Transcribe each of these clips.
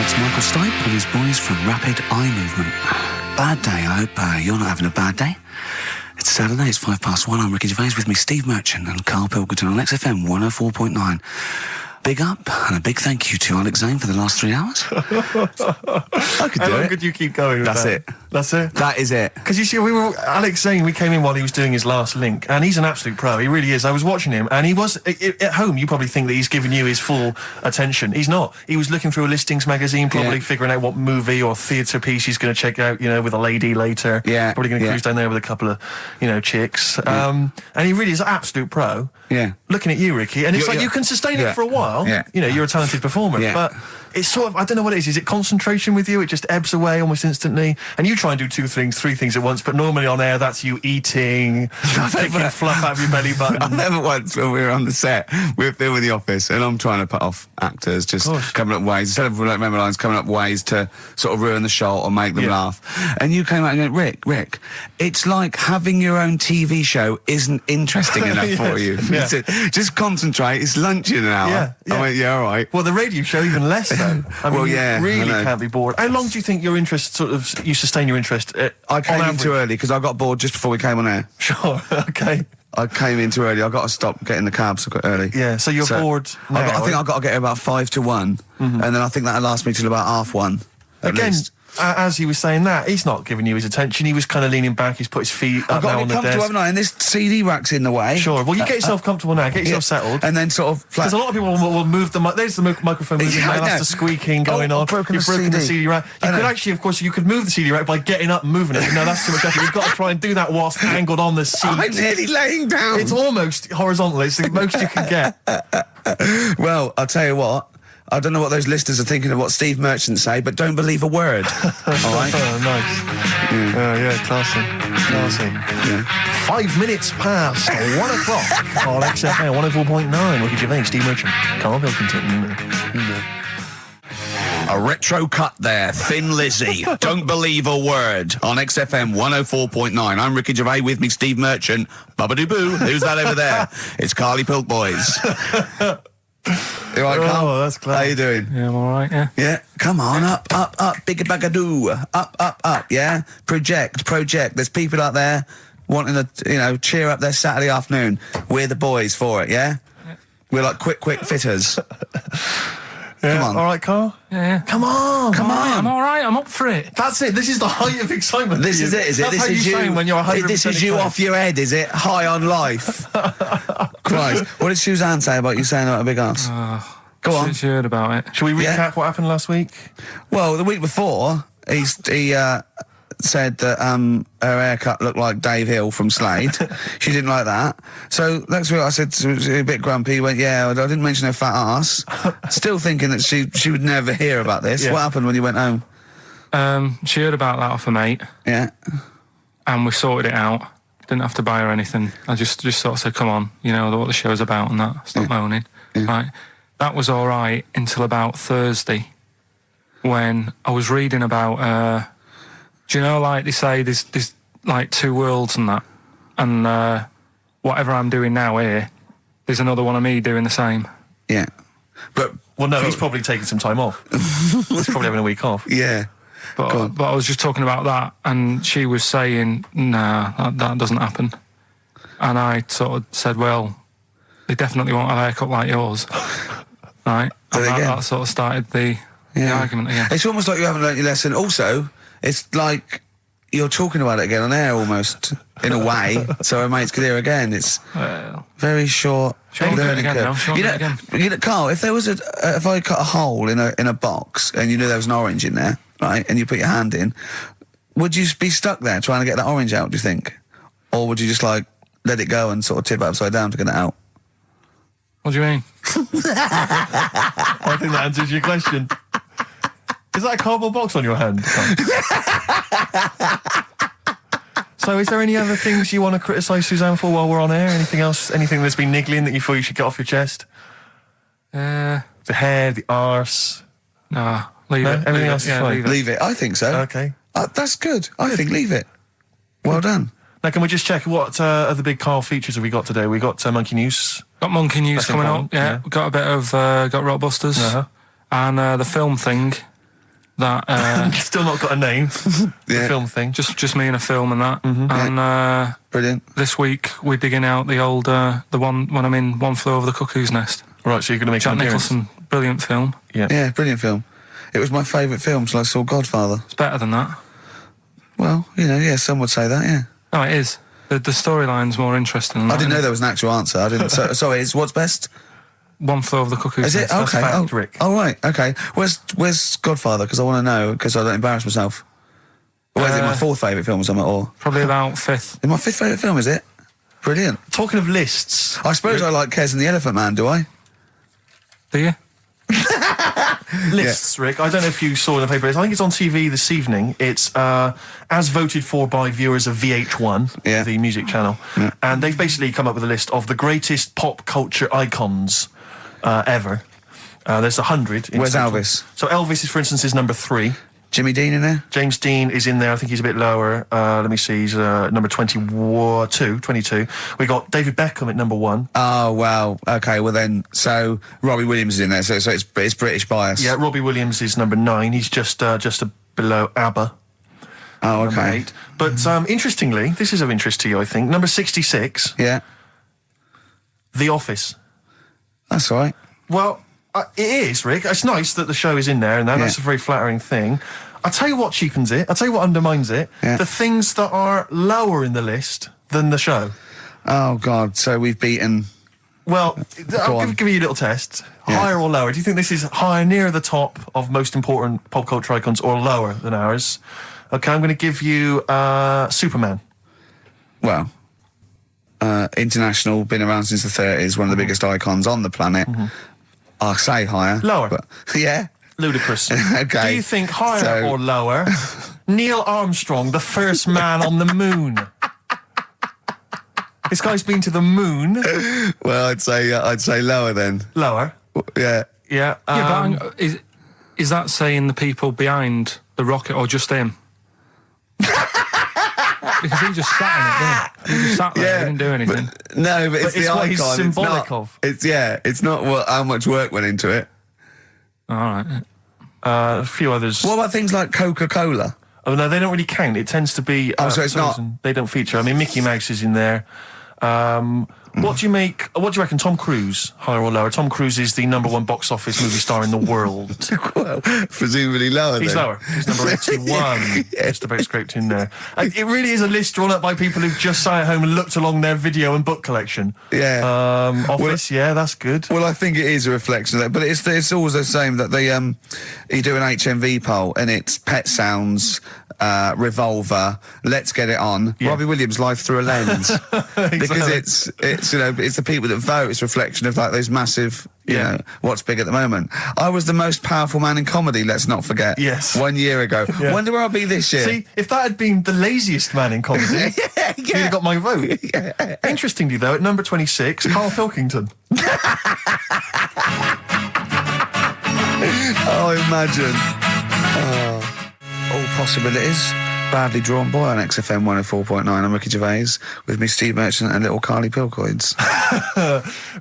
It's Michael Stipe and his boys from Rapid Eye Movement. Bad day, I hope you're not having a bad day. It's Saturday, it's 1:05. I'm Ricky Gervais, with me Steve Merchant and Karl Pilkington on XFM 104.9. Big up and a big thank you to Alex Zane for the last 3 hours. I could do it. How long could you keep going with That's that? it. That's it? That is it. Because you see, Alex Zane, we came in while he was doing his last link, and he's an absolute pro, he really is. I was watching him, and he was, at home, you probably think that he's giving you his full attention. He's not. He was looking through a listings magazine, probably figuring out what movie or theatre piece he's going to check out, with a lady later. Yeah. Probably going to cruise down there with a couple of, chicks. And he really is an absolute pro. Yeah. Looking at you, Ricky, and it's you can sustain it for a while. Yeah. You're a talented performer, but it's sort of, I don't know what it is. Is it concentration with you? It just ebbs away almost instantly. And you try and do 2 things, 3 things at once, but normally on air, that's you eating, picking fluff out of your belly button. I never once, when we were on the set, we were filming The Office, and I'm trying to put off actors, just coming up ways, instead of like memory lines, coming up ways to sort of ruin the shot or make them laugh. And you came out and went, Rick, it's like having your own TV show isn't interesting enough for you. Just concentrate, it's lunch in an hour. I went, all right. Well, the radio show even less though. I mean, you really can't be bored. How long do you think your interest you sustain your interest? I came in too early because I got bored just before we came on air. Sure, okay. I came in too early. I got to stop getting the cabs so early. Yeah, so you're bored now. I think I've got to get here about 5 to 1, and then I think that'll last me till about 1:30. Again, as he was saying that, he's not giving you his attention. He was kind of leaning back. He's put his feet up now on the desk. I've got to be comfortable, haven't I? And this CD rack's in the way. Sure. Well, you get yourself comfortable now. Get yourself settled. And then sort of... Because a lot of people will move the... There's the microphone moving now. That's the squeaking going on. You've broken the CD rack. You could actually, of course, you could move the CD rack by getting up and moving it. No, that's too much effort. You've got to try and do that whilst angled on the seat. I'm nearly laying down. It's almost horizontal. It's the most you can get. Well, I'll tell you what. I don't know what those listeners are thinking of what Steve Merchant say, but don't believe a word. All right? Oh, nice. Classy. Yeah. 5 minutes past 1 o'clock on XFM 104.9. Ricky Gervais, Steve Merchant, Karl Pilkington. A retro cut there, Thin Lizzy. Don't believe a word on XFM 104.9. I'm Ricky Gervais, with me Steve Merchant. Bubba-doo-boo. Who's that over there? It's Carly Pilk Boys. You all right, Carl? Oh, that's clever. How you doing? Yeah, I'm all right, yeah. Yeah, come on, up, bigger bagadoo, up, yeah? Project. There's people out there wanting to, cheer up their Saturday afternoon. We're the boys for it, yeah? We're like quick fitters. Come on. All right, Carl? Yeah. Come on. I'm all right, I'm up for it. That's it. This is the height of excitement. This is it, is it? That's this how is you sound when you're 100% This is you excited. off your head, is it? High on life. Christ. What did Suzanne say about you saying about a big ass? Go on. She heard about it. Shall we recap what happened last week? Well, the week before, he said that her haircut looked like Dave Hill from Slade. She didn't like that. So next week I said, she was a bit grumpy. He went, I didn't mention her fat ass. Still thinking that she would never hear about this. What happened when you went home? She heard about that off a mate. Yeah. And we sorted it out. Didn't have to buy her anything. I just sort of said, come on, what the show's about and that. Stop moaning. Yeah. Right. That was all right until about Thursday, when I was reading about... do you know, like they say, there's like 2 worlds and that, and whatever I'm doing now here, there's another one of me doing the same. Yeah, but he's probably taking some time off. He's probably having a week off. Yeah, but I was just talking about that, and she was saying, "Nah, that doesn't happen." And I sort of said, "Well, they definitely want a haircut like yours, right?" And that sort of started the argument again. It's almost like you haven't learnt your lesson. Also, it's like you're talking about it again on air almost, in a way, so our mates could hear again. It's very short learning curve. Carl, if there was if I cut a hole in a box and you knew there was an orange in there, right, and you put your hand in, would you be stuck there trying to get that orange out, do you think? Or would you just let it go and sort of tip it upside down to get it out? What do you mean? I think that answers your question. Is that a cardboard box on your hand? So is there any other things you want to criticise Suzanne for while we're on air? Anything else? Anything that's been niggling that you feel you should get off your chest? The hair, the arse? Nah, leave it. Everything else is fine? Leave it. I think so. Okay. That's good. I think leave it. Well done. Now, can we just check what other big Karl features have we got today? We got Monkey News. Got Monkey News coming up. Yeah. Got a bit of got Rockbusters. And the film thing. that... Still not got a name, the film thing. Just me and a film and that. And brilliant. This week we're digging out the old, the one when I'm in One Flew Over the Cuckoo's Nest. Right, so you're going to make Jack an appearance. Nicholson, brilliant film. Yeah, brilliant film. It was my favourite film till I saw Godfather. It's better than that. Well, some would say that, yeah. No, it is. The storyline's more interesting than that. I didn't know there was an actual answer. I didn't. Sorry, it's what's best? One Flew Over the Cuckoo's Is it? Nest. Okay. Fact, Rick. Oh, right. Okay. Where's Godfather? Because I want to know, because I don't embarrass myself. Or is it my fourth favourite film or something? Or Probably about fifth. my fifth favourite film, is it? Brilliant. Talking of lists... I suppose I like Kez and the Elephant Man, do I? Do you? Lists, Rick. I don't know if you saw in the paper. I think it's on TV this evening. It's as voted for by viewers of VH1, the music channel. Yeah. And they've basically come up with a list of the greatest pop culture icons ever. There's 100. Where's Elvis? So Elvis, for instance, is number 3. Jimmy Dean in there? James Dean is in there. I think he's a bit lower. Let me see. He's number 22. We got David Beckham at number 1. Oh, wow. Okay, well then, so Robbie Williams is in there, so it's British bias. Yeah, Robbie Williams is number 9. He's just below ABBA. Oh, okay. Number 8. But interestingly, this is of interest to you, I think. Number 66. Yeah. The Office. That's all right. Well... it is, Rick. It's nice that the show is in there, and that's a very flattering thing. I'll tell you what cheapens it. I'll tell you what undermines it. Yeah. The things that are lower in the list than the show. Oh, God. So we've beaten... Well, I'll give you a little test. Yeah. Higher or lower? Do you think this is higher, near the top of most important pop culture icons, or lower than ours? Okay, I'm going to give you Superman. Well... international, been around since the 30s, one of the biggest icons on the planet. I'll say higher. Lower. But, yeah. Ludicrous. Okay. Do you think higher or lower? Neil Armstrong, the first man on the moon. This guy's been to the moon. Well, I'd say lower then. Lower. Yeah. Yeah. But is that saying the people behind the rocket or just him? Because he just sat in it, didn't he? He just sat there, he didn't do anything. But it's the what icon. he's symbolic of. It's not how much work went into it. All right. A few others. What about things like Coca-Cola? Oh, no, they don't really count. It tends to be... so it's not... They don't feature. I mean, Mickey Mouse is in there. What do you reckon, Tom Cruise, higher or lower? Tom Cruise is the number 1 box office movie star in the world. Well, presumably lower. He's then. lower. He's number 81. Just about scraped in there. It really is a list drawn up by people who've just sat at home and looked along their video and book collection. Yeah. Office, that's good. Well, I think it is a reflection of that, but it's always the same that you do an HMV poll and it's Pet Sounds, Revolver, Let's Get It On, Robbie Williams, Life Through a Lens. Exactly. Because it's it's the people that vote. It's a reflection of like those massive, what's big at the moment. I was the most powerful man in comedy. Let's not forget. Yes. 1 year ago. Yeah. Wonder where I'll be this year. See, if that had been the laziest man in comedy, you'd have got my vote. Yeah. Interestingly, though, at number 26, Karl Pilkington. Oh, imagine. All possibilities. Badly Drawn Boy on XFM 104.9. I'm Ricky Gervais with me, Steve Merchant, and little Karl Pilkington.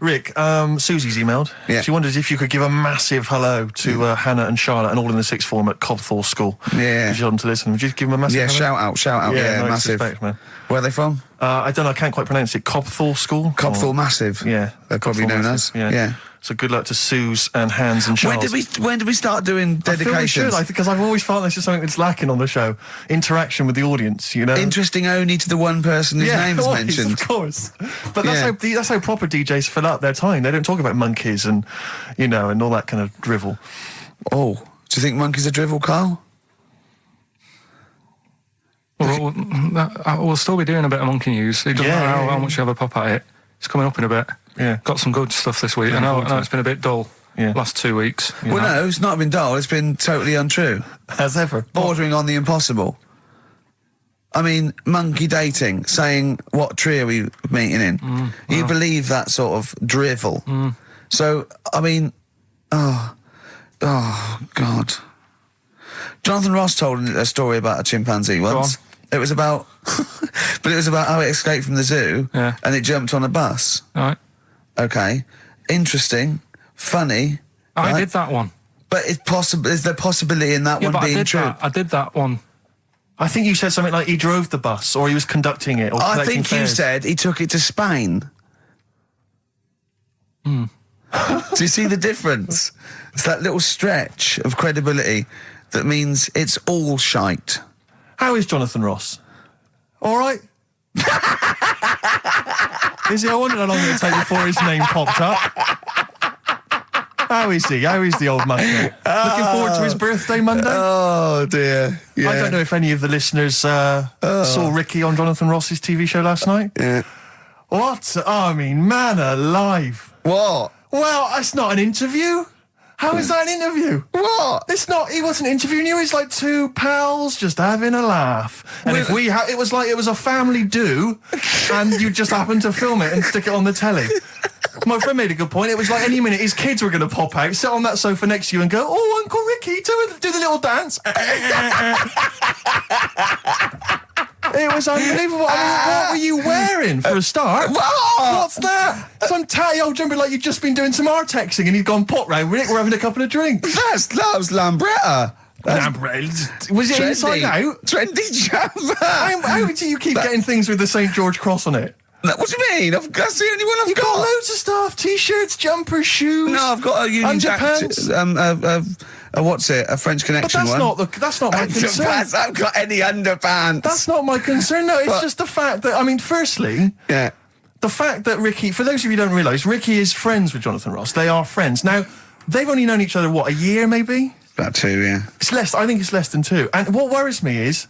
Rick, Susie's emailed. Yeah. She wondered if you could give a massive hello to Hannah and Charlotte and all in the sixth form at Cobthall School. Yeah. If you want to listen, would you give them a massive hello? Shout out. Yeah, no massive. disrespect, man. Where are they from? I don't know, I can't quite pronounce it. Cobthall School? Cobthall Massive. Yeah. They're probably known as. Yeah. So good luck to Suze and Hans and Charles. When did we start doing dedications? I feel we should, because I've always felt this is something that's lacking on the show. Interaction with the audience, you know? Interesting only to the one person whose name is mentioned. Of course. But that's how proper DJs fill up their time. They don't talk about monkeys and, and all that kind of drivel. Oh, do you think monkeys are drivel, Karl? Well, we'll still be doing a bit of monkey news. It doesn't matter how much you have a pop at it. It's coming up in a bit. Yeah. Got some good stuff this week. I know it's been a bit dull last 2 weeks. Well, no, it's not been dull. It's been totally untrue. As ever. Bordering on the impossible. I mean, monkey dating, saying, what tree are we meeting in? You believe that sort of drivel. So, I mean, oh, God. Jonathan Ross told a story about a chimpanzee once. It was about, but it was about how it escaped from the zoo and it jumped on a bus. Right. Okay. Interesting. Funny. I did that one. But it's possible. Is there possibility in that one being true? I did that one. I think you said something like he drove the bus, or he was conducting it, or I collecting think you fares. said he took it to Spain. Do you see the difference? It's that little stretch of credibility that means it's all shite. How is Jonathan Ross? All right? Is he? I wondered how long it would take before his name popped up. How is he? How is the old man? Looking forward to his birthday Monday? Oh, dear. Yeah. I don't know if any of the listeners saw Ricky on Jonathan Ross's TV show last night. Yeah. What? I mean, man alive. What? Well, that's not an interview. How is that an interview? What? It's not. He wasn't interviewing you. He's like two pals just having a laugh. And if we it was like it was a family do, and you just happened to film it and stick it on the telly. My friend made a good point. It was like any minute his kids were going to pop out, sit on that sofa next to you and go, "Oh, Uncle Ricky, do the little dance." It was unbelievable. I mean, what were you wearing for a start? What's that? Some tatty old jumper like you'd just been doing some artexing and he'd gone pot round with it. We're having a couple of drinks. That was Lambretta. Was it inside out? Trendy jumper. How do you keep getting things with the St. George cross on it? What do you mean? That's the only one I've You've got loads of stuff. T-shirts, jumpers, shoes. No, I've got a Union Jack. What's it? A French Connection but one. That's not my concern. I haven't got any underpants. That's not my concern. No, it's just the fact that, I mean, firstly, yeah, the fact that Ricky, for those of you who don't realise, Ricky is friends with Jonathan Ross. They are friends. Now, they've only known each other, what, a year maybe? About 2, yeah. I think it's less than 2. And what worries me is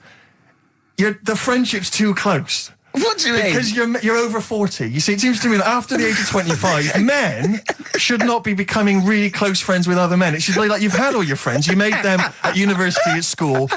the friendship's too close. What do you mean? Because you're over 40. You see, it seems to me that after the age of 25, men should not be becoming really close friends with other men. It should be like you've had all your friends, you made them at university, at school,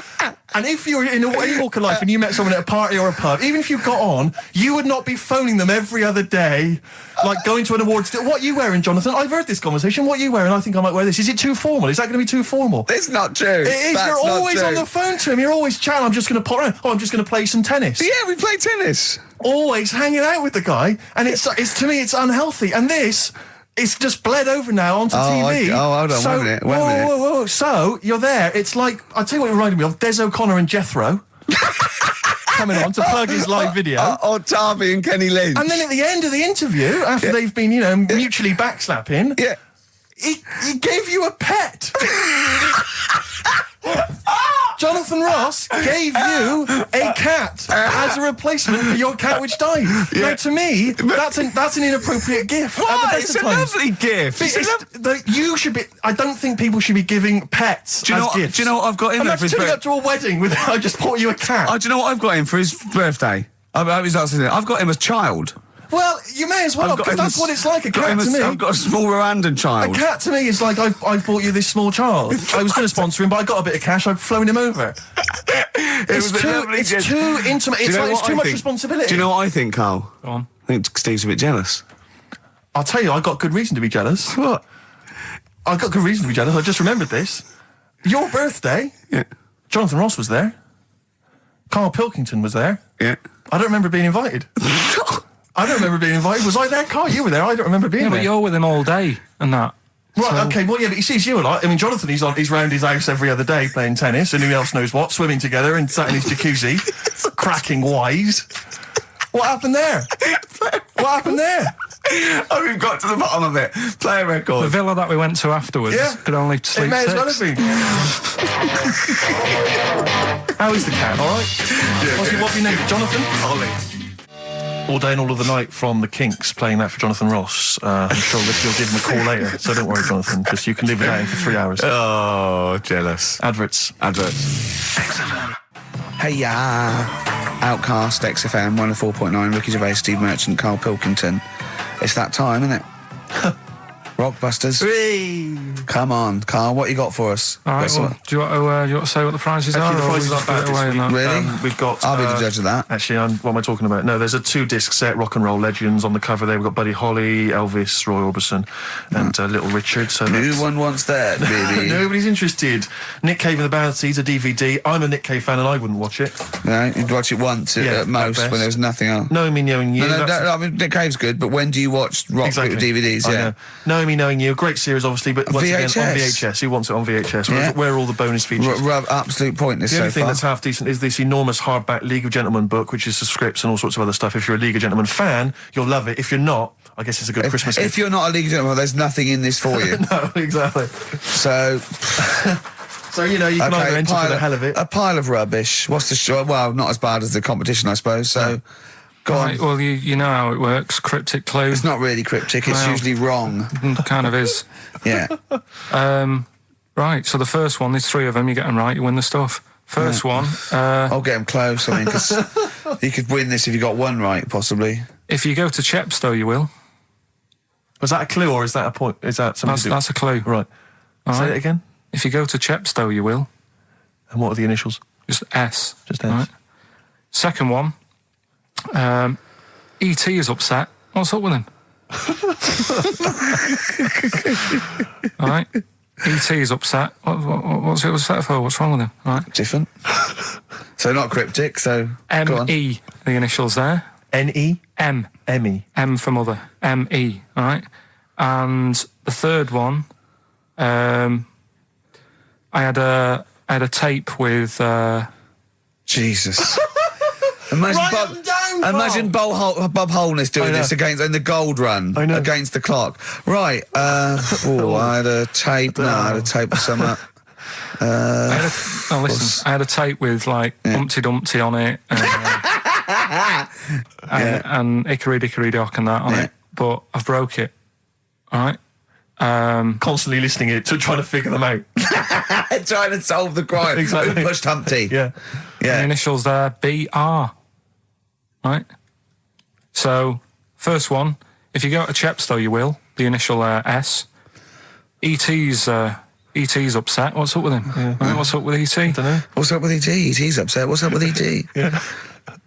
and if you're in any walk of life and you met someone at a party or a pub, even if you got on, you would not be phoning them every other day, like going to an awards. What are you wearing, Jonathan? I've heard this conversation. What are you wearing? I think I might wear this. Is it too formal? Is that going to be too formal? It's not true. It is. That's you're always true. on the phone to him. You're always chatting. I'm just going to pop around. Oh, I'm just going to play some tennis. Yeah, we play tennis. Always hanging out with the guy, and it's to me it's unhealthy. And this, it's just bled over now onto TV. Hold on, wait a minute. Whoa. So you're there. It's like, I'll tell you what it reminded me of: Des O'Connor and Jethro coming on to plug his live video. Or Tarby and Kenny Lynch. And then at the end of the interview, after they've been, mutually backslapping, he gave you a pet. Jonathan Ross gave you a cat as a replacement for your cat which died. Yeah. Now, to me, that's an inappropriate gift. What? It's a lovely gift. You should be. I don't think people should be giving pets as gifts. Do you know what I've got him for his birthday? Up to a wedding with I just bought you a cat. Do you know what I've got him for his birthday? I've got him as child. Well, you may as well, because that's what it's like, a cat to me. I've got a small Rwandan child. A cat to me is like, I've bought you this small child. I was going to sponsor him, but I got a bit of cash, I've flown him over. It's too intimate, it's too much responsibility. Do you know what I think, Carl? Go on. I think Steve's a bit jealous. I'll tell you, I got good reason to be jealous. What? I got good reason to be jealous, I just remembered this. Your birthday, Jonathan Ross was there. Karl Pilkington was there. Yeah. I don't remember being invited. I don't remember being invited. Was I there, Carl? You were there. I don't remember being there. But you're with him all day and that. Right, okay, well, yeah, but he sees you a lot. I mean, Jonathan, he's round his house every other day playing tennis, and who else knows what, swimming together and sat in his jacuzzi, cracking wise. What happened there? What happened there? Oh, we've got to the bottom of it. Play a record. The villa that we went to afterwards could only sleep it may 6. as well have been. How is the cat, all right? Yeah, what's your name? Jonathan? Ollie. All Day and All of the Night from the Kinks, playing that for Jonathan Ross. I'm sure Ricky will give him a call later, so don't worry, Jonathan. Just you can live without him for 3 hours. Oh, jealous. Adverts. XFM. Hey, Outcast, XFM, 104.9, Ricky Gervais, Steve Merchant, Karl Pilkington. It's that time, isn't it? Rockbusters. Whee! Come on, Carl, what you got for us? All right, well, do you want to say what the prizes are? The prizes are better away this week. Really? We've got... I'll be the judge of that. Actually, what am I talking about? No, there's a 2-disc set, Rock and Roll Legends, on the cover there. We've got Buddy Holly, Elvis, Roy Orbison, and Little Richard. So no one wants that, baby. Nobody's interested. Nick Cave and the Bad Seeds, a DVD. I'm a Nick Cave fan and I wouldn't watch it. No, you'd watch it once at most when there was nothing else. Knowing me, knowing you. No, I mean, Nick Cave's good, but when do you watch rock DVDs? Yeah. Knowing Me Knowing You, great series, obviously, but once again, on VHS. Who wants it on VHS? Where are all the bonus features? Absolute pointless. The only thing that's half decent is this enormous hardback League of Gentlemen book, which is the scripts and all sorts of other stuff. If you're a League of Gentlemen fan, you'll love it. If you're not, I guess it's a good Christmas gift. If you're not a League of Gentlemen, there's nothing in this for you. No, exactly. So... So, you can either enter for the hell of it. A pile of rubbish. What's the show? Well, not as bad as the competition, I suppose. So, go on. Well, you know how it works. Cryptic clue. It's not really cryptic. It's usually wrong. Kind of is. Yeah. Right. So the first one, there's 3 of them. You get them right, you win the stuff. First one. I'll get them close. I mean, because you could win this if you got one right, possibly. If you go to Chepstow, you will. Was that a clue or is that a point? Is that something? That's a clue. Right. Say it again. If you go to Chepstow, you will. And what are the initials? Just S. Just S. Right. Second one. E.T. is upset. What's up with him? All right. E.T. is upset. What's it upset for? What's wrong with him? All right. Different. So not cryptic, so M.E. The initials there. N.E.? M. M.E. M for mother. M.E. All right. And the third one... I had a tape with Jesus. Imagine Bob Holness doing this in the Gold Run against the clock. Right. I had a tape. No, I had a tape with some. I had a tape with Humpty Dumpty on it, and Hickory Dickory Dock and that on it. But I've broke it. All right. Constantly listening to trying to figure them out. Trying to solve the crime. Exactly. Who pushed Humpty? Yeah. The initials there, B.R. Right? So, first one, if you go to Chepstow, you will. The initial S. E.T.'s upset. What's up with him? Yeah. Right, what's up with E.T.? I don't know. What's up with E.T.? E.T.'s upset. What's up with E.T.? Yeah.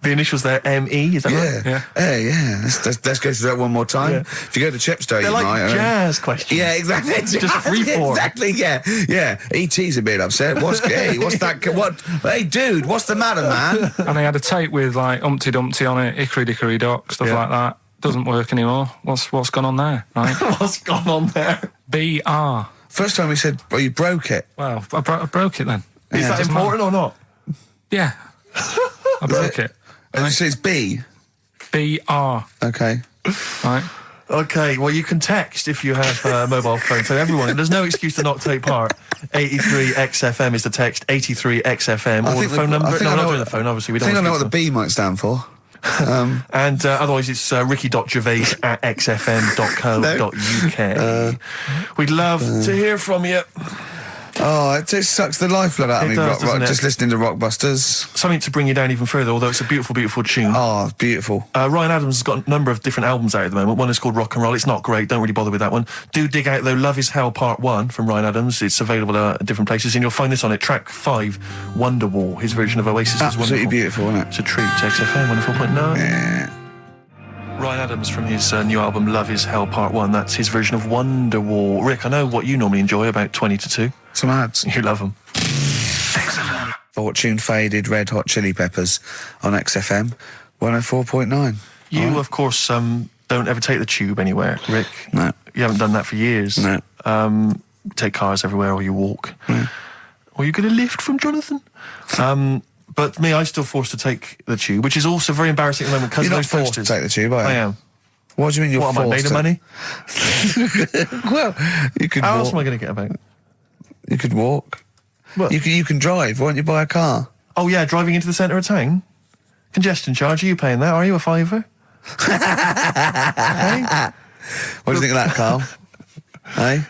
The initials there, M.E., is that right? Yeah. Yeah. Let's go through that one more time. Yeah. If you go to Chepstow, They're you like might. jazz questions. Yeah, exactly. Just freeform. Exactly, yeah. E.T.'s a bit upset. What's that? What? Hey, dude, what's the matter, man? And I had a tape with Humpty Dumpty on it, Hickory Dickory Dock, stuff like that. Doesn't work anymore. What's gone on there, right? What's gone on there? B.R. First time we said, you broke it. Well, I broke it then. Is that important or not? Yeah. I broke it. And so it's B? B.R. Okay. Right. Okay, well, you can text if you have a mobile phone. So everyone, there's no excuse to not take part. 83 XFM is the text, 83 XFM, or the phone number. No, we're not doing the phone, obviously. We don't I think I know what the B might stand for. And otherwise it's ricky.gervais@xfm.co.uk. We'd love to hear from you. Oh, it sucks the lifeblood out of me, just listening to Rockbusters. Something to bring you down even further, although it's a beautiful, beautiful tune. Oh, beautiful. Ryan Adams has got a number of different albums out at the moment. One is called Rock and Roll. It's not great, don't really bother with that one. Do dig out, though, Love Is Hell Part 1 from Ryan Adams. It's available at different places, and you'll find this on it. Track 5, Wonderwall, his version of Oasis is wonderful. Absolutely beautiful, isn't it? It's a treat. XFM 104.9. Yeah. Ryan Adams from his new album Love Is Hell Part 1. That's his version of Wonderwall. Rick, I know what you normally enjoy, about 20 to 2. Some ads. You love them. Fortune Faded Red Hot Chili Peppers on XFM 104.9. You, of course, don't ever take the tube anywhere, Rick. No. You haven't done that for years. No. Take cars everywhere, or you walk. Or you get a lift from Jonathan. But me, I'm still forced to take the tube, which is also very embarrassing at the moment because of those You're not forced posters. to take the tube, are you? I am. What do you mean you're What, forced? am I made of money? Well, you could How walk. else am I going to get about? You could walk. What? You can drive. Why don't you buy a car? Oh, yeah, driving into the centre of town? Congestion charge, are you paying that? Are you a fiver? Hey? What do you think of that, Carl? Hey?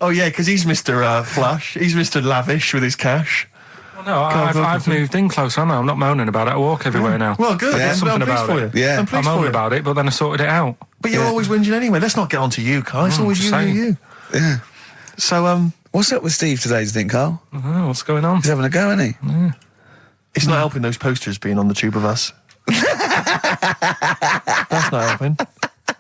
Oh, yeah, because he's Mr. Flush. He's Mr. Lavish with his cash. Well, no, I've moved in close, haven't I? I'm not moaning about it. I walk everywhere now. Well, good. Yeah. I'm Something pleased about for it. you. Yeah. I'm I pleased for moaned you. about it, but then I sorted it out. But you're always whinging anyway. Let's not get on to you, Carl. It's always you. Yeah. So, What's up with Steve today, do you think, Carl? Oh, what's going on? He's having a go, isn't he? it's not helping those posters being on the tube of us. That's not helping.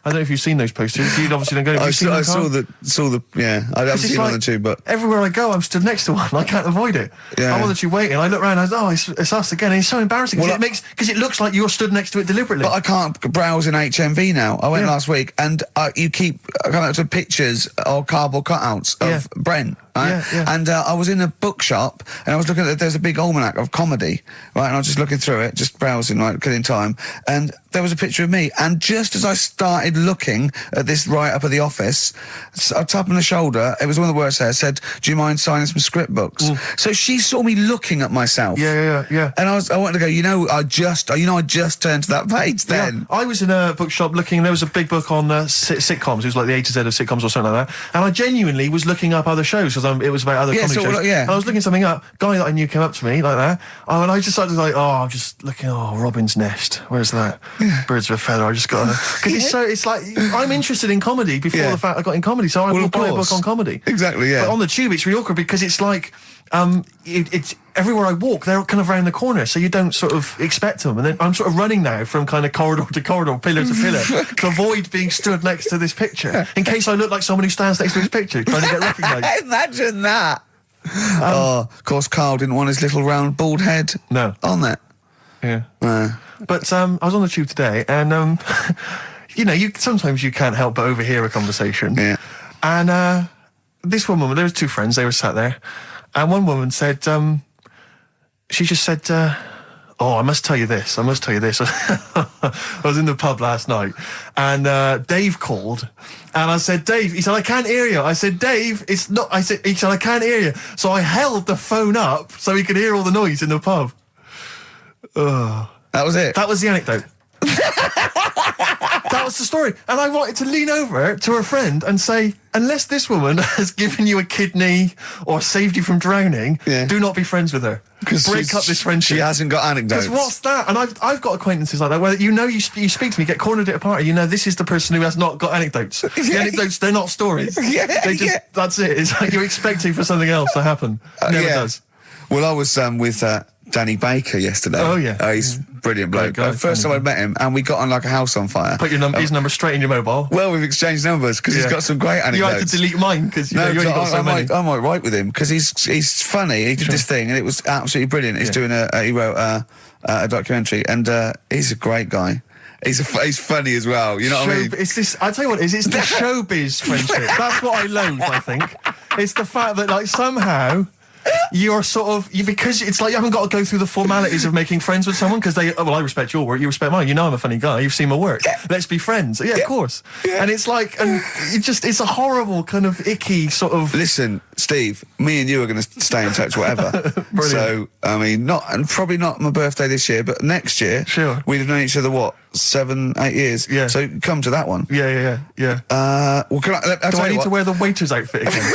I don't know if you've seen those posters. You obviously don't go. I saw the. Yeah, I haven't seen on the tube, but everywhere I go, I'm stood next to one. I can't avoid it. Yeah. I'm on the tube waiting. I look around. I go, it's us again. And it's so embarrassing because it looks like you're stood next to it deliberately. But I can't browse in HMV now. I went last week, and you keep coming up to pictures or cardboard cutouts of Brent. Right? Yeah. And I was in a bookshop, and I was looking at there's a big almanac of comedy, right? And I was just looking through it, just browsing, like killing time, and there was a picture of me. And just as I started looking at this write-up of The Office, a tap on the shoulder, it was one of the words there, said, "Do you mind signing some script books?" So she saw me looking at myself. Yeah. And I wanted to go, I just turned to that page then. Yeah. I was in a bookshop looking, there was a big book on sitcoms. It was like the A to Z of sitcoms or something like that. And I genuinely was looking up other shows because it was about other comedy shows. And I was looking something up. Guy that I knew came up to me like that. And I just started I'm just looking, Robin's Nest. Where's that? Birds of a Feather. I just got to... Because it's like, I'm interested in comedy before the fact I got in comedy. So I will buy a book on comedy. Exactly, yeah. But on the tube, it's really awkward because it's like... it's everywhere I walk, they're kind of round the corner, so you don't sort of expect them. And then I'm sort of running now from kind of corridor to corridor, pillar to pillar, to avoid being stood next to this picture, in case I look like someone who stands next to this picture, trying to get recognised. Imagine that. Of course, Carl didn't want his little round bald head on that. Yeah. But I was on the tube today, and sometimes you can't help but overhear a conversation. Yeah. And this one woman, there was two friends, they were sat there. And one woman said, she just said, I must tell you this. I was in the pub last night, and Dave called, and I said, Dave, he said, I can't hear you. I said, Dave, it's not, he said, I can't hear you. So I held the phone up so he could hear all the noise in the pub. That was it? That was the anecdote. That was the story. And I wanted to lean over to her friend and say, unless this woman has given you a kidney or saved you from drowning, do not be friends with her. Break up this friendship. She hasn't got anecdotes. Because what's that? And I've got acquaintances like that where you speak to me, get cornered at a party, this is the person who has not got anecdotes. The anecdotes, they're not stories. That's it. It's like you're expecting for something else to happen. Never does. Well, I was with Danny Baker yesterday. Oh, yeah. He's brilliant bloke. Guy, first time I met him, and we got on like a house on fire. Put his number straight in your mobile. Well, we've exchanged numbers because he's got some great anecdotes. You had to delete mine because you only got so many. I might write with him because he's funny. He did this thing and it was absolutely brilliant. He's doing he wrote a documentary, and he's a great guy. He's funny as well. You know what I mean? It's this. I tell you what, it's the showbiz friendship. That's what I loathe. I think it's the fact that somehow. You're sort of because it's like you haven't got to go through the formalities of making friends with someone because I respect your work, you respect mine. I'm a funny guy. You've seen my work. Let's be friends. Yeah, of course. And it's like, and it's a horrible kind of icky sort of. Listen, Steve, me and you are going to stay in touch, whatever. So I mean, probably not my birthday this year, but next year. Sure. We've known each other 7, 8 years. Yeah. So come to that one. Yeah. Well, can do I need to wear the waiter's outfit again?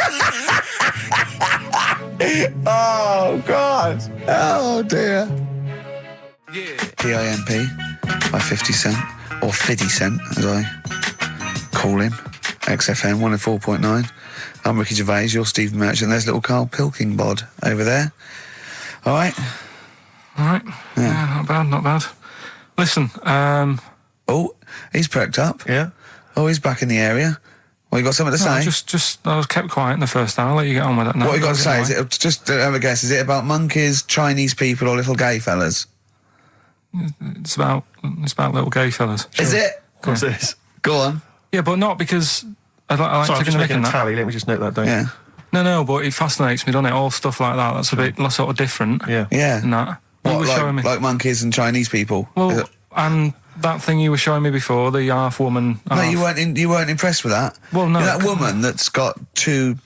Oh, God. Oh, dear. Yeah. PIMP by 50 Cent, or 50 Cent, as I call him. XFM 104.9. I'm Ricky Gervais, you're Steve Merchant. There's little Karl Pilkington over there. All right? Yeah, not bad. Listen, Oh, he's perked up. Yeah. Oh, he's back in the area. Well, you got something to say? I was kept quiet in the first hour. I'll let you get on with that now. What you got to say? Is it just have a guess? Is it about monkeys, Chinese people, or little gay fellas? It's about little gay fellas. Sure. Is it? Of course it is. Go on. Yeah, but not because I like Sorry, I'm just making a that. tally. Let me just note that down. Yeah. No, but it fascinates me, doesn't it? All stuff like that. That's a bit sort of different. Yeah. And that. What, like monkeys and Chinese people? Well, and that thing you were showing me before, the half woman. No, you weren't impressed with that. Well, no. That woman that's got two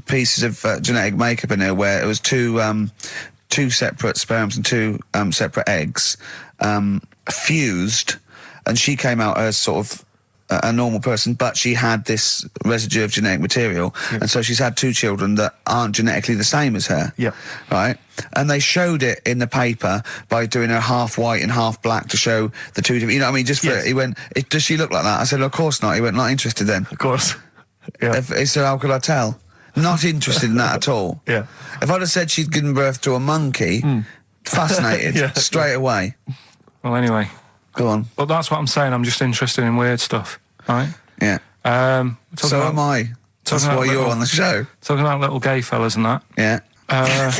pieces of genetic makeup in her, where it was two separate sperms and two separate eggs fused, and she came out as sort of a normal person, but she had this residue of genetic material, and so she's had two children that aren't genetically the same as her. Yeah. Right? And they showed it in the paper by doing her half white and half black to show the two different, you know what I mean? Just for he went, does she look like that? I said, of course not. He went, not interested then. Of course. Yeah. So how could I tell? Not interested in that at all. Yeah. If I'd have said she'd given birth to a monkey, fascinated straight away. Well, anyway. Go on. Well, that's what I'm saying. I'm just interested in weird stuff. right? Yeah. So am I. That's why you're on the show. Talking about little gay fellas and that. Yeah.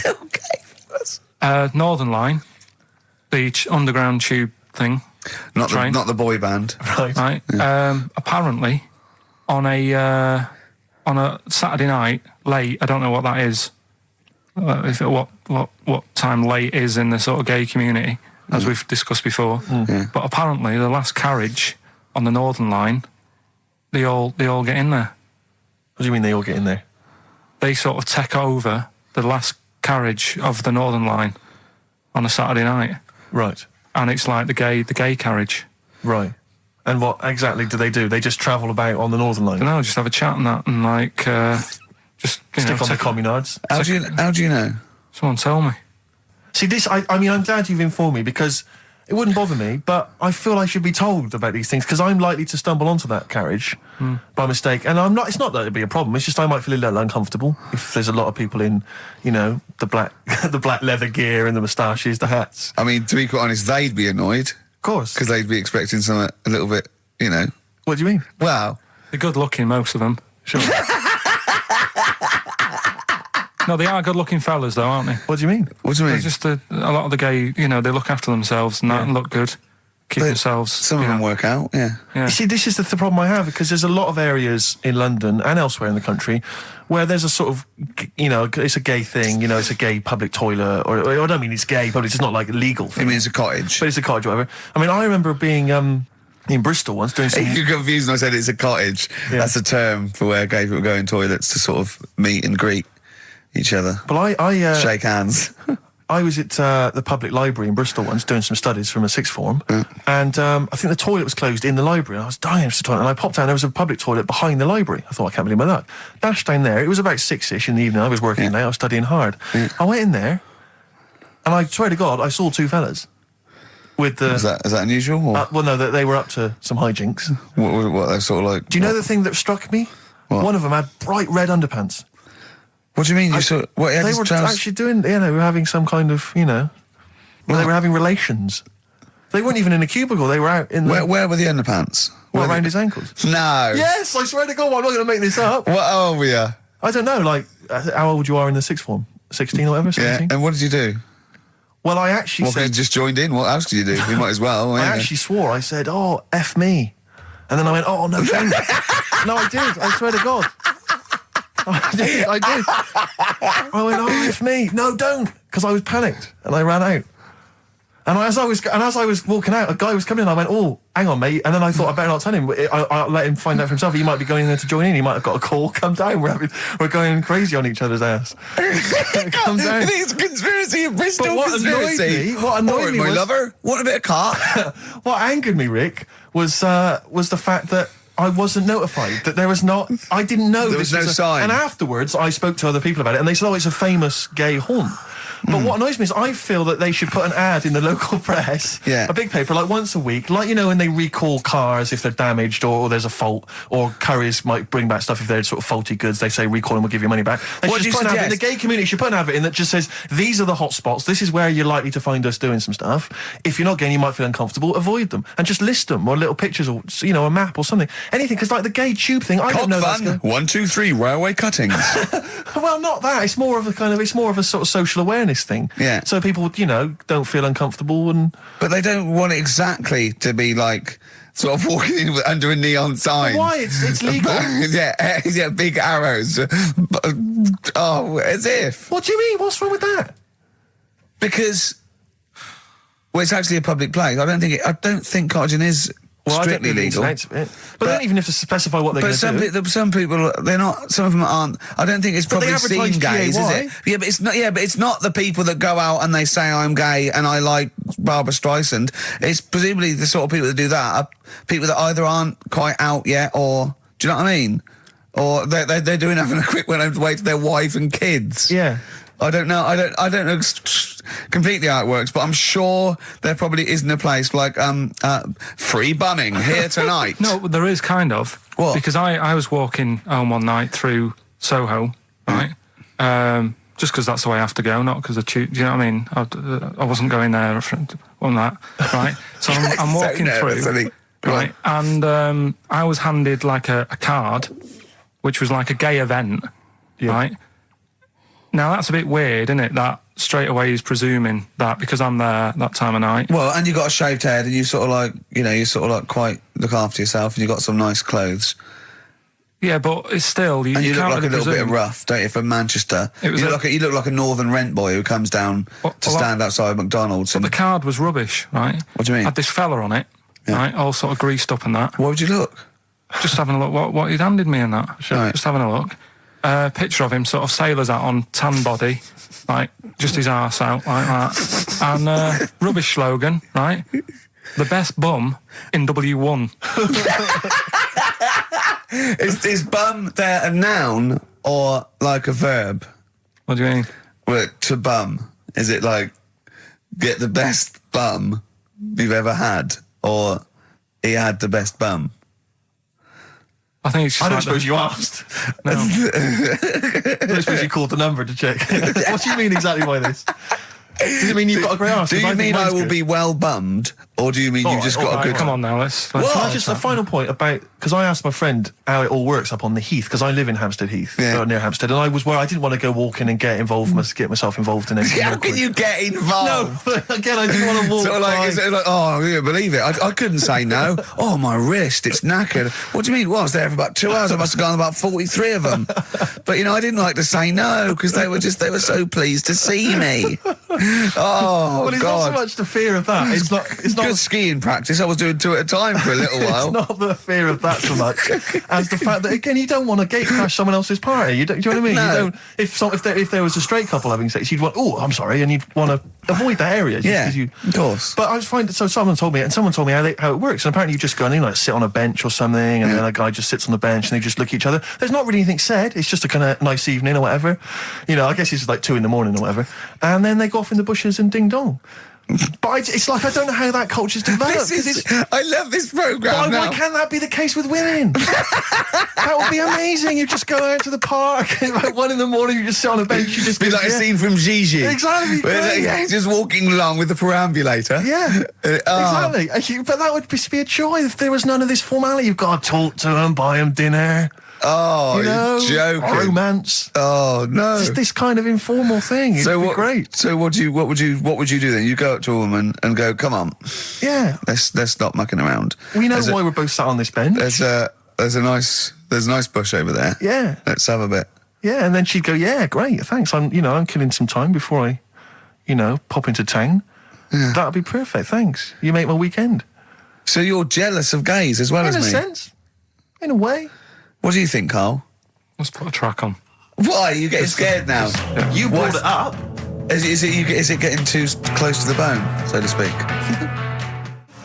Little gay fellas. Northern Line, the underground tube thing. Not the boy band. Right. Yeah. Apparently, on a Saturday night late, I don't know what that is. What time late is in the sort of gay community, as we've discussed before. Yeah. But apparently, the last carriage on the Northern Line, they all get in there. What do you mean they all get in there? They sort of take over the last carriage of the Northern Line on a Saturday night. Right. And it's like the gay carriage. Right. And what exactly do? They just travel about on the Northern Line? No, just have a chat and that, and like just stick on the communards. How do you know? Someone tell me. See, this. I mean, I'm glad you've informed me, because it wouldn't bother me, but I feel I should be told about these things, because I'm likely to stumble onto that carriage by mistake. And I'm not. It's not that it'd be a problem. It's just I might feel a little uncomfortable if there's a lot of people in, the black, the black leather gear and the moustaches, the hats. I mean, to be quite honest, they'd be annoyed. Of course, because they'd be expecting something a little bit, What do you mean? Well, they're good looking, most of them. Sure. No, they are good-looking fellas, though, aren't they? What do you mean? What do you mean? They're just a lot of the gay, they look after themselves and that and look good. Keep themselves... Some of them work out, yeah. You see, this is the problem I have, because there's a lot of areas in London and elsewhere in the country where there's a sort of, it's a gay thing, it's a gay public toilet, or I don't mean it's gay, but it's not like a legal thing. You mean it's a cottage? But it's a cottage, whatever. I mean, I remember being... in Bristol once doing some... You're confused when I said it's a cottage. Yeah. That's a term for where gay people go in toilets to sort of meet and greet each other. But I shake hands. I was at the public library in Bristol once doing some studies from a sixth form, and I think the toilet was closed in the library, and I was dying for the toilet, and I popped down, there was a public toilet behind the library. I thought, I can't believe my luck. Dashed down there, it was about 6-ish in the evening, I was working late, I was studying hard. I went in there, and I swear to God, I saw two fellas. With the, is that unusual? Or? Well, no, they were up to some hijinks. What they're sort of like... Do you know the thing that struck me? What? One of them had bright red underpants. What do you mean? They were actually doing, they were having some kind of, they were having relations. They weren't even in a cubicle, they were out in the... Where were the underpants? Around his ankles? No. Yes, I swear to God, I'm not going to make this up. What old were you? I don't know, like, how old you are in the sixth form? 16 or whatever, 17? Yeah, and what did you do? Well, I actually said... you just joined in? What else did you do? You might as well. I actually swore. I said, oh, F me. And then I went, oh, no, don't. No, I did. I swear to God. I did. I went, oh, F me. No, don't. Because I was panicked. And I ran out. And as I was walking out, a guy was coming in. I went, oh, hang on, mate. And then I thought, I better not tell him. I'll let him find out for himself. He might be going there to join in. He might have got a call. Come down. We're going crazy on each other's ass. Come down. I think it's a conspiracy, a Bristol conspiracy. What annoyed me my was... lover, want a bit of car? What angered me, Rick, was the fact that I wasn't notified, that there was not... I didn't know there was no sign. And afterwards, I spoke to other people about it, and they said, oh, it's a famous gay haunt. But what annoys me is I feel that they should put an ad in the local press, a big paper, like once a week, like, when they recall cars if they're damaged or there's a fault, or couriers might bring back stuff if they're sort of faulty goods, they say recall and we'll give you money back. What do you suggest? The gay community should put an advert in that just says, these are the hot spots, this is where you're likely to find us doing some stuff. If you're not gay and you might feel uncomfortable, avoid them. And just list them, or little pictures, or, a map or something. Anything, because like the gay tube thing, I don't know fun. That's 1, 2, 3, railway cuttings. Well, not that. It's more of a sort of social awareness thing. Yeah. So people, don't feel uncomfortable But they don't want it exactly to be like sort of walking in under a neon sign. But why? It's legal. yeah, big arrows. As if. What do you mean? What's wrong with that? Because, it's actually a public place. I don't think cottaging is strictly legal. But they don't even have to specify what they're going to do. But some people, they're not. Some of them aren't. I don't think it's probably seen gays, is it? Yeah, but it's not. Yeah, but it's not the people that go out and they say I'm gay and I like Barbara Streisand. It's presumably the sort of people that do that are people that either aren't quite out yet, or do you know what I mean? Or they're doing having a quick went away to their wife and kids. Yeah. I don't know. I don't know completely how it works, but I'm sure there probably isn't a place like free bumming here tonight. No, there is kind of. What? Because I was walking home one night through Soho, right? Just because that's the way I have to go, not because do you know what I mean? I wasn't going there on that, right? So I'm walking through. right? And I was handed like a card, which was like a gay event, right? Now that's a bit weird, isn't it? That straight away he's presuming that because I'm there that time of night. Well, and you got a shaved head, and you sort of like, you sort of like quite look after yourself, and you got some nice clothes. Yeah, but it's still you look can't like really a little presume. bit rough, don't you? From Manchester, It was you look like a northern rent boy who comes down to stand outside McDonald's. But the card was rubbish, right? What do you mean? Had this fella on it, right? All sort of greased up and that. What would you look? Just having a look what he'd handed me and that. Right. Just having a look. Picture of him, sort of sailor's hat on, tan body, like just his arse out like that, and rubbish slogan, right? The best bum in W1. Is bum there a noun or like a verb? What do you mean? Well, to bum, is it like get the best bum you've ever had, or he had the best bum? I think it's just I don't like suppose you asked. No. I don't suppose you called the number to check. What do you mean exactly by this? Does it mean you've got a great arse? Do you mean I will be well bummed, or do you mean you've just got a good... Come on now, let's Well, just a final point about, because I asked my friend how it all works up on the Heath, because I live in Hampstead Heath, near Hampstead, and I was where I didn't want to go walking and get myself involved in anything. How can you get involved? No, again, I didn't want to walk. Sort of like, is it like, oh, I can't believe it. I couldn't say no. Oh, my wrist, it's knackered. What do you mean? Well, I was there for about 2 hours. I must have gone about 43 of them. But, I didn't like to say no, because they were so pleased to see me. Oh, well, it's God. not so much the fear of that. It's not good skiing practice. I was doing 2 at a time for a little while. It's not the fear of that so much as the fact that, again, you don't want to gate crash someone else's party. Do you know what I mean? No. You don't. If there was a straight couple having sex, you'd want, oh, I'm sorry, and you'd want to avoid that area. Of course. But I was finding, so someone told me how it works, and apparently you just go in, like sit on a bench or something, and then a guy just sits on the bench and they just look at each other. There's not really anything said. It's just a kind of nice evening or whatever. I guess it's like 2 a.m. or whatever, and then they go off in the bushes and ding dong. But it's like I don't know how that culture's developed. I love this programme now. Why can't that be the case with women? That would be amazing. You just go out to the park at like 1 a.m. You just sit on a bench. You just be like a scene from Gigi. Exactly. Just walking along with the perambulator. Yeah, exactly. But that would be a joy if there was none of this formality. You've got to talk to them, buy them dinner. Oh, you're joking. Romance. Oh no. Just this kind of informal thing. It'd be great. So what would you do then? You go up to a woman and go, come on. Yeah. Let's stop mucking around. We know why we're both sat on this bench. There's a nice bush over there. Yeah. Let's have a bit. Yeah, and then she'd go, yeah, great, thanks. I'm killing some time before I, pop into town. Yeah. That'd be perfect, thanks. You make my weekend. So you're jealous of gays as well as me? In a sense. In a way. What do you think, Carl? Let's put a track on. Why? Are you getting scared now? You brought it up. Is it getting too close to the bone, so to speak?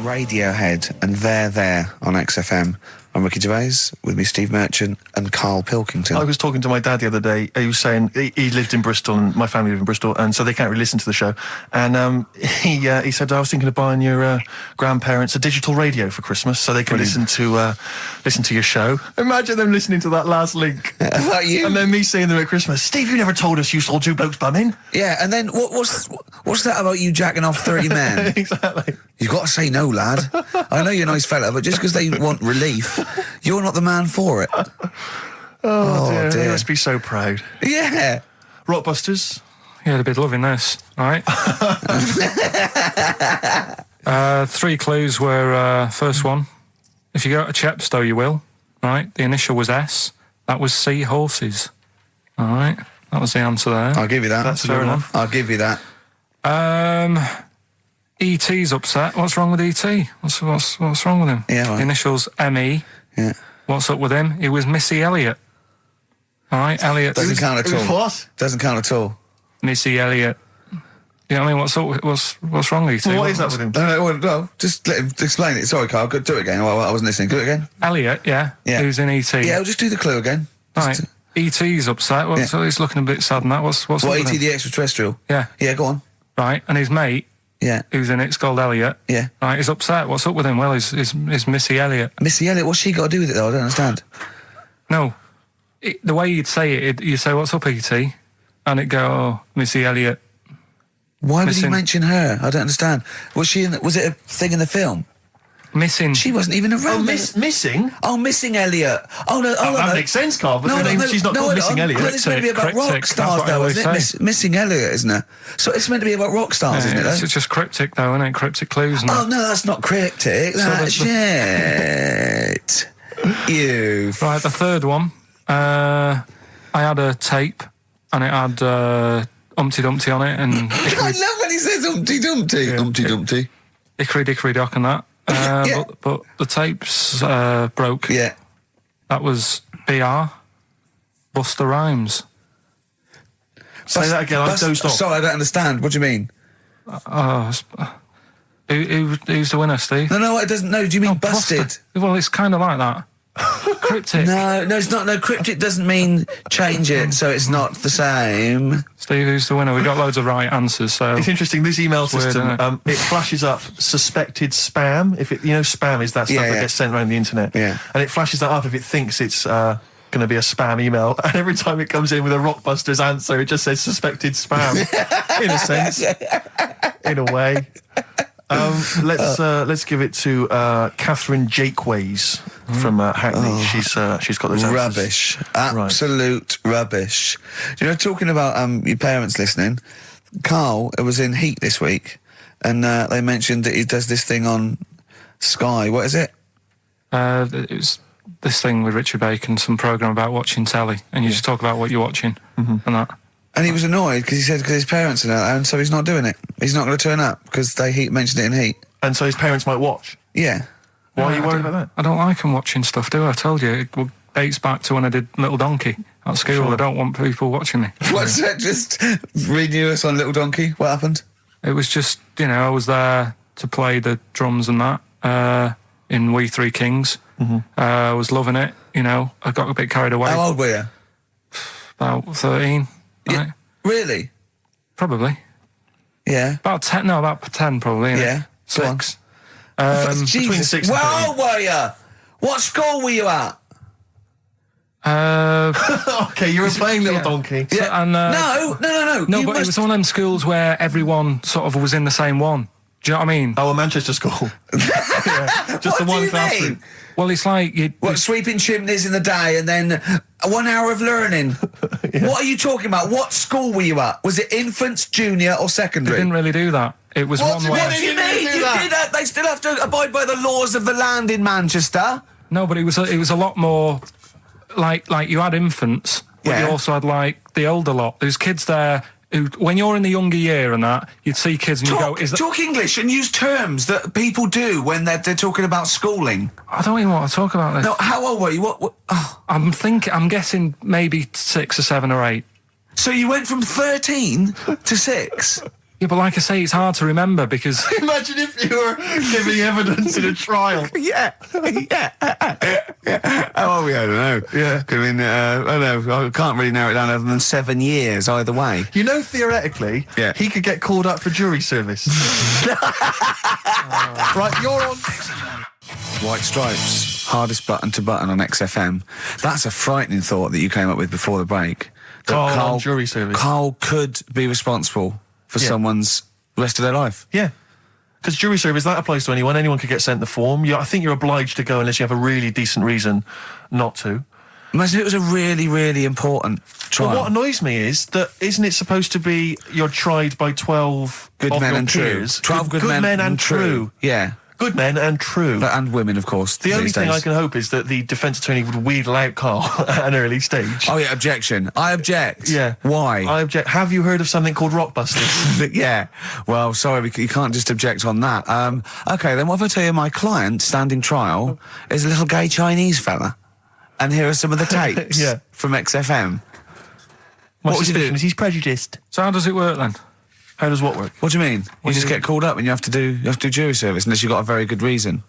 Radiohead and There on XFM. I'm Ricky Gervais, with me Steve Merchant and Karl Pilkington. I was talking to my dad the other day. He was saying he lived in Bristol, and my family live in Bristol, and so they can't really listen to the show. And he said, I was thinking of buying your grandparents a digital radio for Christmas, so they can listen to your show. Imagine them listening to that last link. About you? And then me seeing them at Christmas. Steve, you never told us you saw 2 blokes bumming. Yeah, and then what's that about you jacking off 30 men? Exactly. You've got to say no, lad. I know you're a nice fella, but just because they want relief, you're not the man for it. Oh dear. They must be so proud. Yeah. Rockbusters. Yeah, they'd be loving this, right? 3 clues were, first one, if you go to Chepstow, you will, right? The initial was S. That was sea horses. All right? That was the answer there. I'll give you that. That's fair enough. I'll give you that. E.T.'s upset. What's wrong with E.T.? What's wrong with him? Yeah, right. The initials M.E. Yeah. What's up with him? He was Missy Elliott. All right, Elliott. Doesn't count at all. What? Doesn't count at all. Missy Elliott. You know what I mean? What's wrong with E.T.? Well, what is that with him? No, just let him explain it. Sorry, Carl. Do it again. I wasn't listening. Do it again. Elliott, yeah. Who's in E.T.? Yeah, I'll just do the clue again. Right. E.T.'s upset. So he's looking a bit sad and that. What's What, up with E.T. him? the extraterrestrial? Yeah. Yeah, go on. Right, and his mate, Yeah. who's in it's called Elliot. Yeah. Right, he's upset. What's up with him? Well, he's Missy Elliott. Missy Elliott, what's she got to do with it, though? I don't understand. No. The way you'd say it, you say, what's up, E.T.? And it'd go, oh, Missy Elliott. Why would he mention her? I don't understand. Was it a thing in the film? Missing. She wasn't even around. Missing? Oh, Missing Elliot. Oh, no. Oh, that makes sense, Carl, but she's not called Missing Elliot. It's meant to be about rock stars, though, isn't it? Missing Elliot, isn't it? So it's meant to be about rock stars, isn't it? It's just cryptic, though, isn't it? Cryptic clues. Oh, no, that's not cryptic. That's shit. You. Right, the third one. I had a tape, and it had Humpty Dumpty on it, and I love when he says Humpty Dumpty. Yeah. Humpty Dumpty. Hickory Dickory Dock and that. But the tapes broke. Yeah. That was BR. Buster Rhymes. Say that again, I dozed off. Sorry, I don't understand. What do you mean? Who's the winner, Steve? No, it doesn't. No, do you mean busted? Buster. Well, it's kind of like that. Cryptic. No, it's not. No, cryptic doesn't mean change it, so it's not the same. Steve, who's the winner? We got loads of right answers, so... It's interesting, this email system, weird, it flashes up suspected spam. If it, spam is that stuff that gets sent around the internet. Yeah. And it flashes that up if it thinks it's going to be a spam email. And every time it comes in with a Rockbusters answer, it just says suspected spam. In a sense. In a way. Let's give it to Catherine Jakeways from Hackney. She's got those answers. Rubbish. Absolute rubbish. You know, talking about your parents listening, Carl was in Heat this week, and they mentioned that he does this thing on Sky. What is it? It was this thing with Richard Bacon, some programme about watching telly, and you just talk about what you're watching and that. And he was annoyed because he said because his parents are there, and so he's not doing it. He's not going to turn up because they mentioned it in Heat. And so his parents might watch? Yeah. Why are you worried about that? I don't like them watching stuff, do I? I told you, it dates back to when I did Little Donkey at school. Sure. I don't want people watching me. What's that? Just renew us on Little Donkey? What happened? It was just, I was there to play the drums and that in We Three Kings. I was loving it, I got a bit carried away. How old were you? About 13. Right? Really? Probably. Yeah. About 10, about 10 probably. Yeah. 6. Between 6 and 13. How old were you? What school were you at? Okay, you were playing Little Donkey. Yeah. So, and, no. No, but it was one of them schools where everyone sort of was in the same one. Do you know what I mean? Oh, a Manchester school. Just the one classroom. Well, it's like sweeping chimneys in the day and then 1 hour of learning. What are you talking about? What school were you at? Was it infants, junior, or secondary? They didn't really do that. It was one way. What do you mean? You did that. They still have to abide by the laws of the land in Manchester. No, but it was a lot more like you had infants, but you also had like the older lot. There's kids there. When you're in the younger year and that, you'd see kids and you go, talk English and use terms that people do when they're talking about schooling. I don't even want to talk about this. No, how old were you? What? Oh. I'm guessing maybe 6 or 7 or 8. So you went from 13 to 6? Yeah, but like I say, it's hard to remember because... Imagine if you were giving evidence in a trial. Yeah. How old were you? I don't know. Yeah. I mean, I don't know. I can't really narrow it down other than 7 years either way. Theoretically, he could get called up for jury service. Right, you're on... White Stripes, hardest button to button on XFM. That's a frightening thought that you came up with before the break. Carl, jury service. Carl could be responsible for someone's rest of their life. Yeah. Because jury service, that applies to anyone. Anyone could get sent the form. I think you're obliged to go unless you have a really decent reason not to. Imagine it was a really, really important trial. Well, what annoys me is that isn't it supposed to be you're tried by 12 good men and true. 12 good men and true. Yeah. Good men and true. And women, of course. The only thing I can hope is that the defence attorney would wheedle out Carl at an early stage. Oh, yeah, objection. I object. Yeah. Why? I object. Have you heard of something called Rockbusters? Yeah. Well, sorry, you can't just object on that. OK, then what if I tell you my client, standing trial, is a little gay Chinese fella? And here are some of the tapes from XFM. What would you do? He's prejudiced. So how does it work then? How does what work? What do you mean? You just get called up and you have to do jury service unless you've got a very good reason.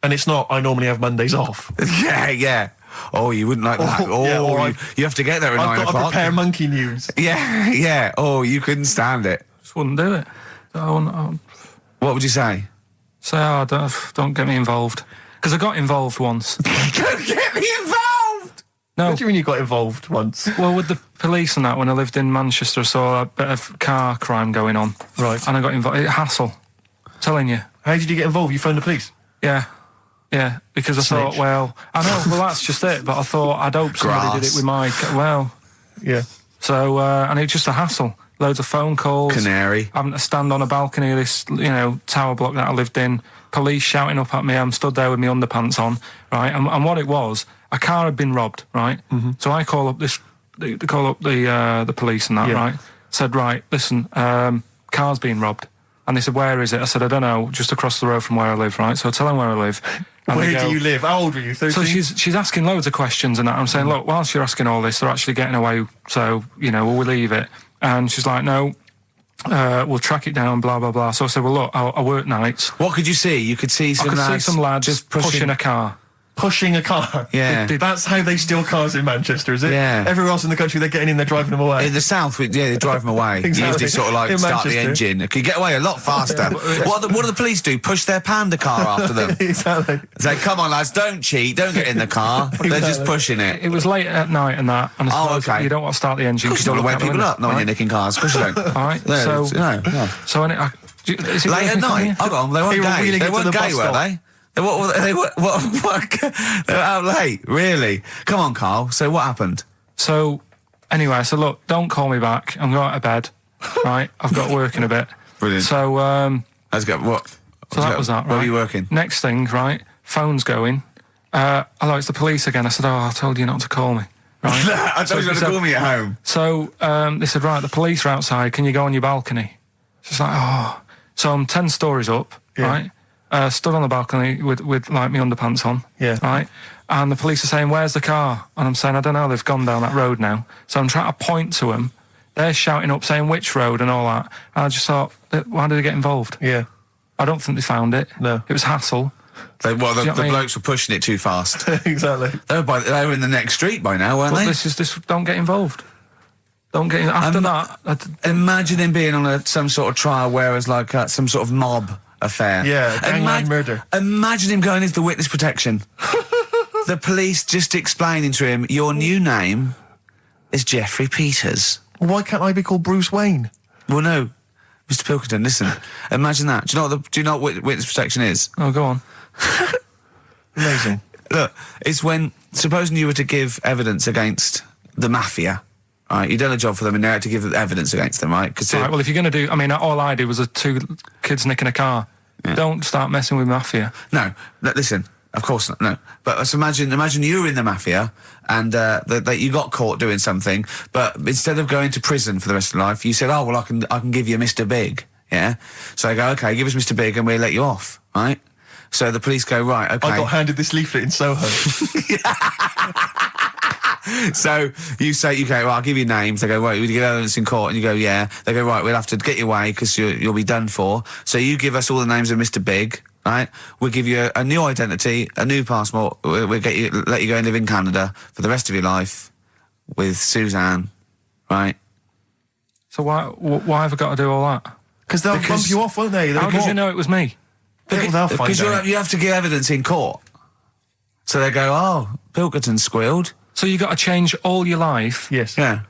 And it's not, I normally have Mondays off. Yeah. Oh, you wouldn't like that. You have to get there at 9 o'clock. I've got to prepare monkey news. Yeah. Oh, you couldn't stand it. Just wouldn't do it. What would you say? Say, don't get me involved. Because I got involved once. Don't get me involved! No. What do you mean you got involved once? Well, with the police and that, when I lived in Manchester, I saw a bit of car crime going on. Right. And I got involved. Hassle. I'm telling you. How did you get involved? You phoned the police? Yeah, because I thought, well, I know, well, that's just it, but I thought I'd hope somebody did it with my, Yeah. So, and it's just a hassle. Loads of phone calls. Canary. Having to stand on a balcony of this, tower block that I lived in. Police shouting up at me. I'm stood there with my underpants on, right? And what it was, a car had been robbed, right? Mm-hmm. So I call up the police and that, right? Said, right, listen, car's been robbed. And they said, where is it? I said, I don't know, just across the road from where I live, right? So I tell them where I live. Where do you live? How old were you, 13? So she's asking loads of questions and that. I'm saying, look, whilst you're asking all this, they're actually getting away, so, will we leave it? And she's like, no, we'll track it down, blah, blah, blah. So I said, well, look, I work nights. What could you see? You could see some lads just pushing a car. Pushing a car? Yeah. That's how they steal cars in Manchester, is it? Yeah. Everywhere else in the country, they're getting in, they're driving them away. In the south, they drive them away. Exactly. Usually sort of like In start Manchester. the engine. It could get away a lot faster. What do the police do? Push their panda car after them. Exactly. Say, come on, lads, don't cheat, don't get in the car. They're just pushing it. It was late at night and that. And I suppose you don't want to start the engine. Because you don't want to wake people up, not when you're nicking cars. Of course you don't. All right. So late at night? Hold on, they weren't gay. They weren't gay, were they? They were out late, really? Come on, Carl. So what happened? So, anyway, I said, look, don't call me back. I'm going to bed, right? I've got work in a bit. Brilliant. So, let's go. What? So that was that, right? Where were you working? Next thing, right? Phone's going. Hello, it's the police again. I said, I told you not to call me. Right? I told you not to call me at home. So, they said, right, the police are outside. Can you go on your balcony? She's like, oh. So I'm 10 stories up, right? Stood on the balcony with like my underpants on, right? And the police are saying, where's the car? And I'm saying, I don't know, they've gone down that road now. So I'm trying to point to them. They're shouting up, saying which road and all that. And I just thought, why did they get involved? Yeah. I don't think they found it. No. It was hassle. The blokes were pushing it too fast. Exactly. They were in the next street by now, weren't they? This don't get involved. Don't get in. After that... Imagine him being on some sort of trial where it's like some sort of mob affair. Yeah, gangland murder. Imagine him going into the witness protection. The police just explaining to him, your new name is Jeffrey Peters. Why can't I be called Bruce Wayne? Well, no. Mr. Pilkington, listen. Imagine that. Do you know what witness protection is? Oh, go on. Amazing. Look, it's when, supposing you were to give evidence against the mafia, right, you've done a job for them and now you have to give evidence against them, right? Right, well, if you're going to do... I mean, all I did was 2 kids nicking a car. Yeah. Don't start messing with mafia. No, listen, of course not, no. But imagine you were in the mafia and that you got caught doing something, but instead of going to prison for the rest of your life, you said, oh, well, I can give you Mr. Big, yeah? So they go, okay, give us Mr. Big and we'll let you off, right? So the police go, right, okay. I got handed this leaflet in Soho. So you say, okay, well, I'll give you names. They go, right, we get evidence in court, and you go, yeah. They go, right, we'll have to get you away because you'll be done for. So you give us all the names of Mr. Big, right? We'll give you a new identity, a new passport. We'll let you go and live in Canada for the rest of your life with Suzanne, right? So why have I got to do all that? Because they'll bump you off, won't they? How did you know it was me? Because you have to give evidence in court. So they go, oh, Pilkington squealed. So you got to change all your life. Yes. Yeah.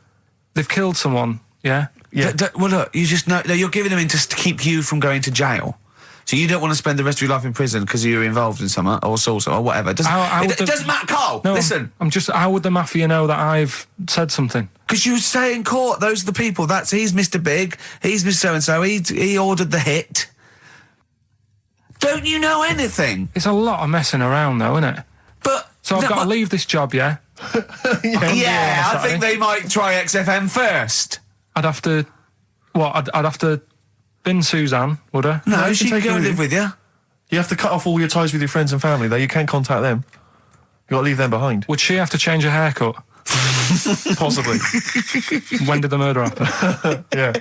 They've killed someone. Yeah. Yeah. Well, look, you just know you're giving them in to keep you from going to jail. So you don't want to spend the rest of your life in prison because you're involved in something or assault or whatever. It doesn't matter, Carl. No, listen. How would the mafia know that I've said something? Because you say in court, those are the people. He's Mr. Big. He's Mr. So-and-so. He ordered the hit. Don't you know anything? It's a lot of messing around, though, isn't it? So I've got to leave this job, yeah? Yeah, I think they might try XFM first. I'd have to... What? I'd have to bin Suzanne, would I? No, she can go and live with you. You have to cut off all your ties with your friends and family, though. You can't contact them. You've got to leave them behind. Would she have to change her haircut? Possibly. When did the murder happen? Yeah.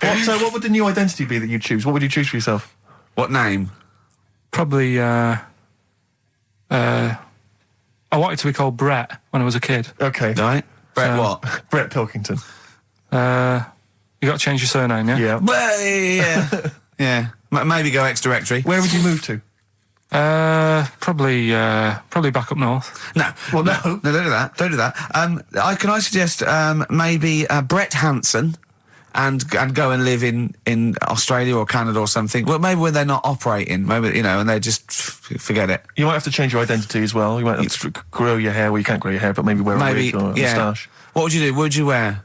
What would the new identity be that you'd choose? What would you choose for yourself? What name? Probably, I wanted to be called Brett when I was a kid. Okay. Right. Brett what? Brett Pilkington. You got to change your surname, yeah? Yeah. Well, yeah. Yeah. Maybe go ex-directory. Where would you move to? Probably back up north. No. Well, no. No, don't do that. Don't do that. Can I suggest maybe Brett Hanson and go and live in Australia or Canada or something. Well, maybe when they're not operating, maybe, and they just forget it. You might have to change your identity as well. You might have to grow your hair. Well, you can't grow your hair, but maybe wear a wig or a moustache. What would you do? What would you wear?